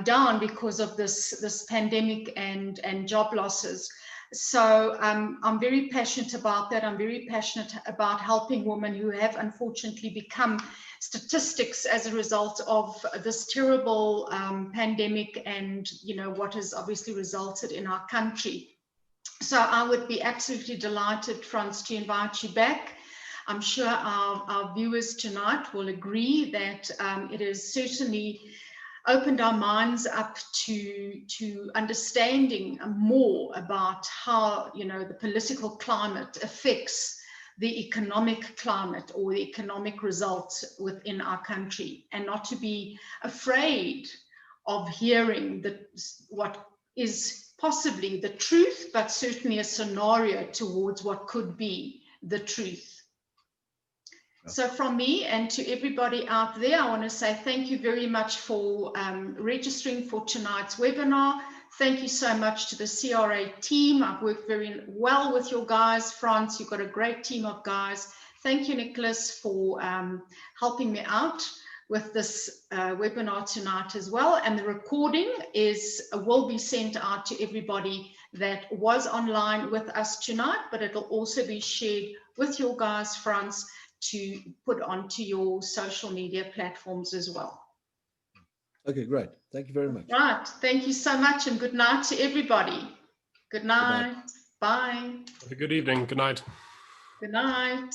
down because of this pandemic and job losses. So I'm very passionate about that. I'm very passionate about helping women who have unfortunately become statistics as a result of this terrible pandemic and, what has obviously resulted in our country. So I would be absolutely delighted, Frans, to invite you back. I'm sure our viewers tonight will agree that it has certainly opened our minds up to understanding more about how the political climate affects the economic climate or the economic results within our country, and not to be afraid of hearing what is possibly the truth, but certainly a scenario towards what could be the truth. So from me and to everybody out there, I want to say thank you very much for registering for tonight's webinar. Thank you so much to the CRA team. I've worked very well with your guys. Frans, you've got a great team of guys. Thank you, Nicholas, for helping me out with this webinar tonight as well. And the recording will be sent out to everybody that was online with us tonight, but it'll also be shared with your guys, Frans, to put onto your social media platforms as well. Okay, great. Thank you very much. Right. Thank you so much, and good night to everybody. Good night. Bye. Have a good evening. Good night. Good night.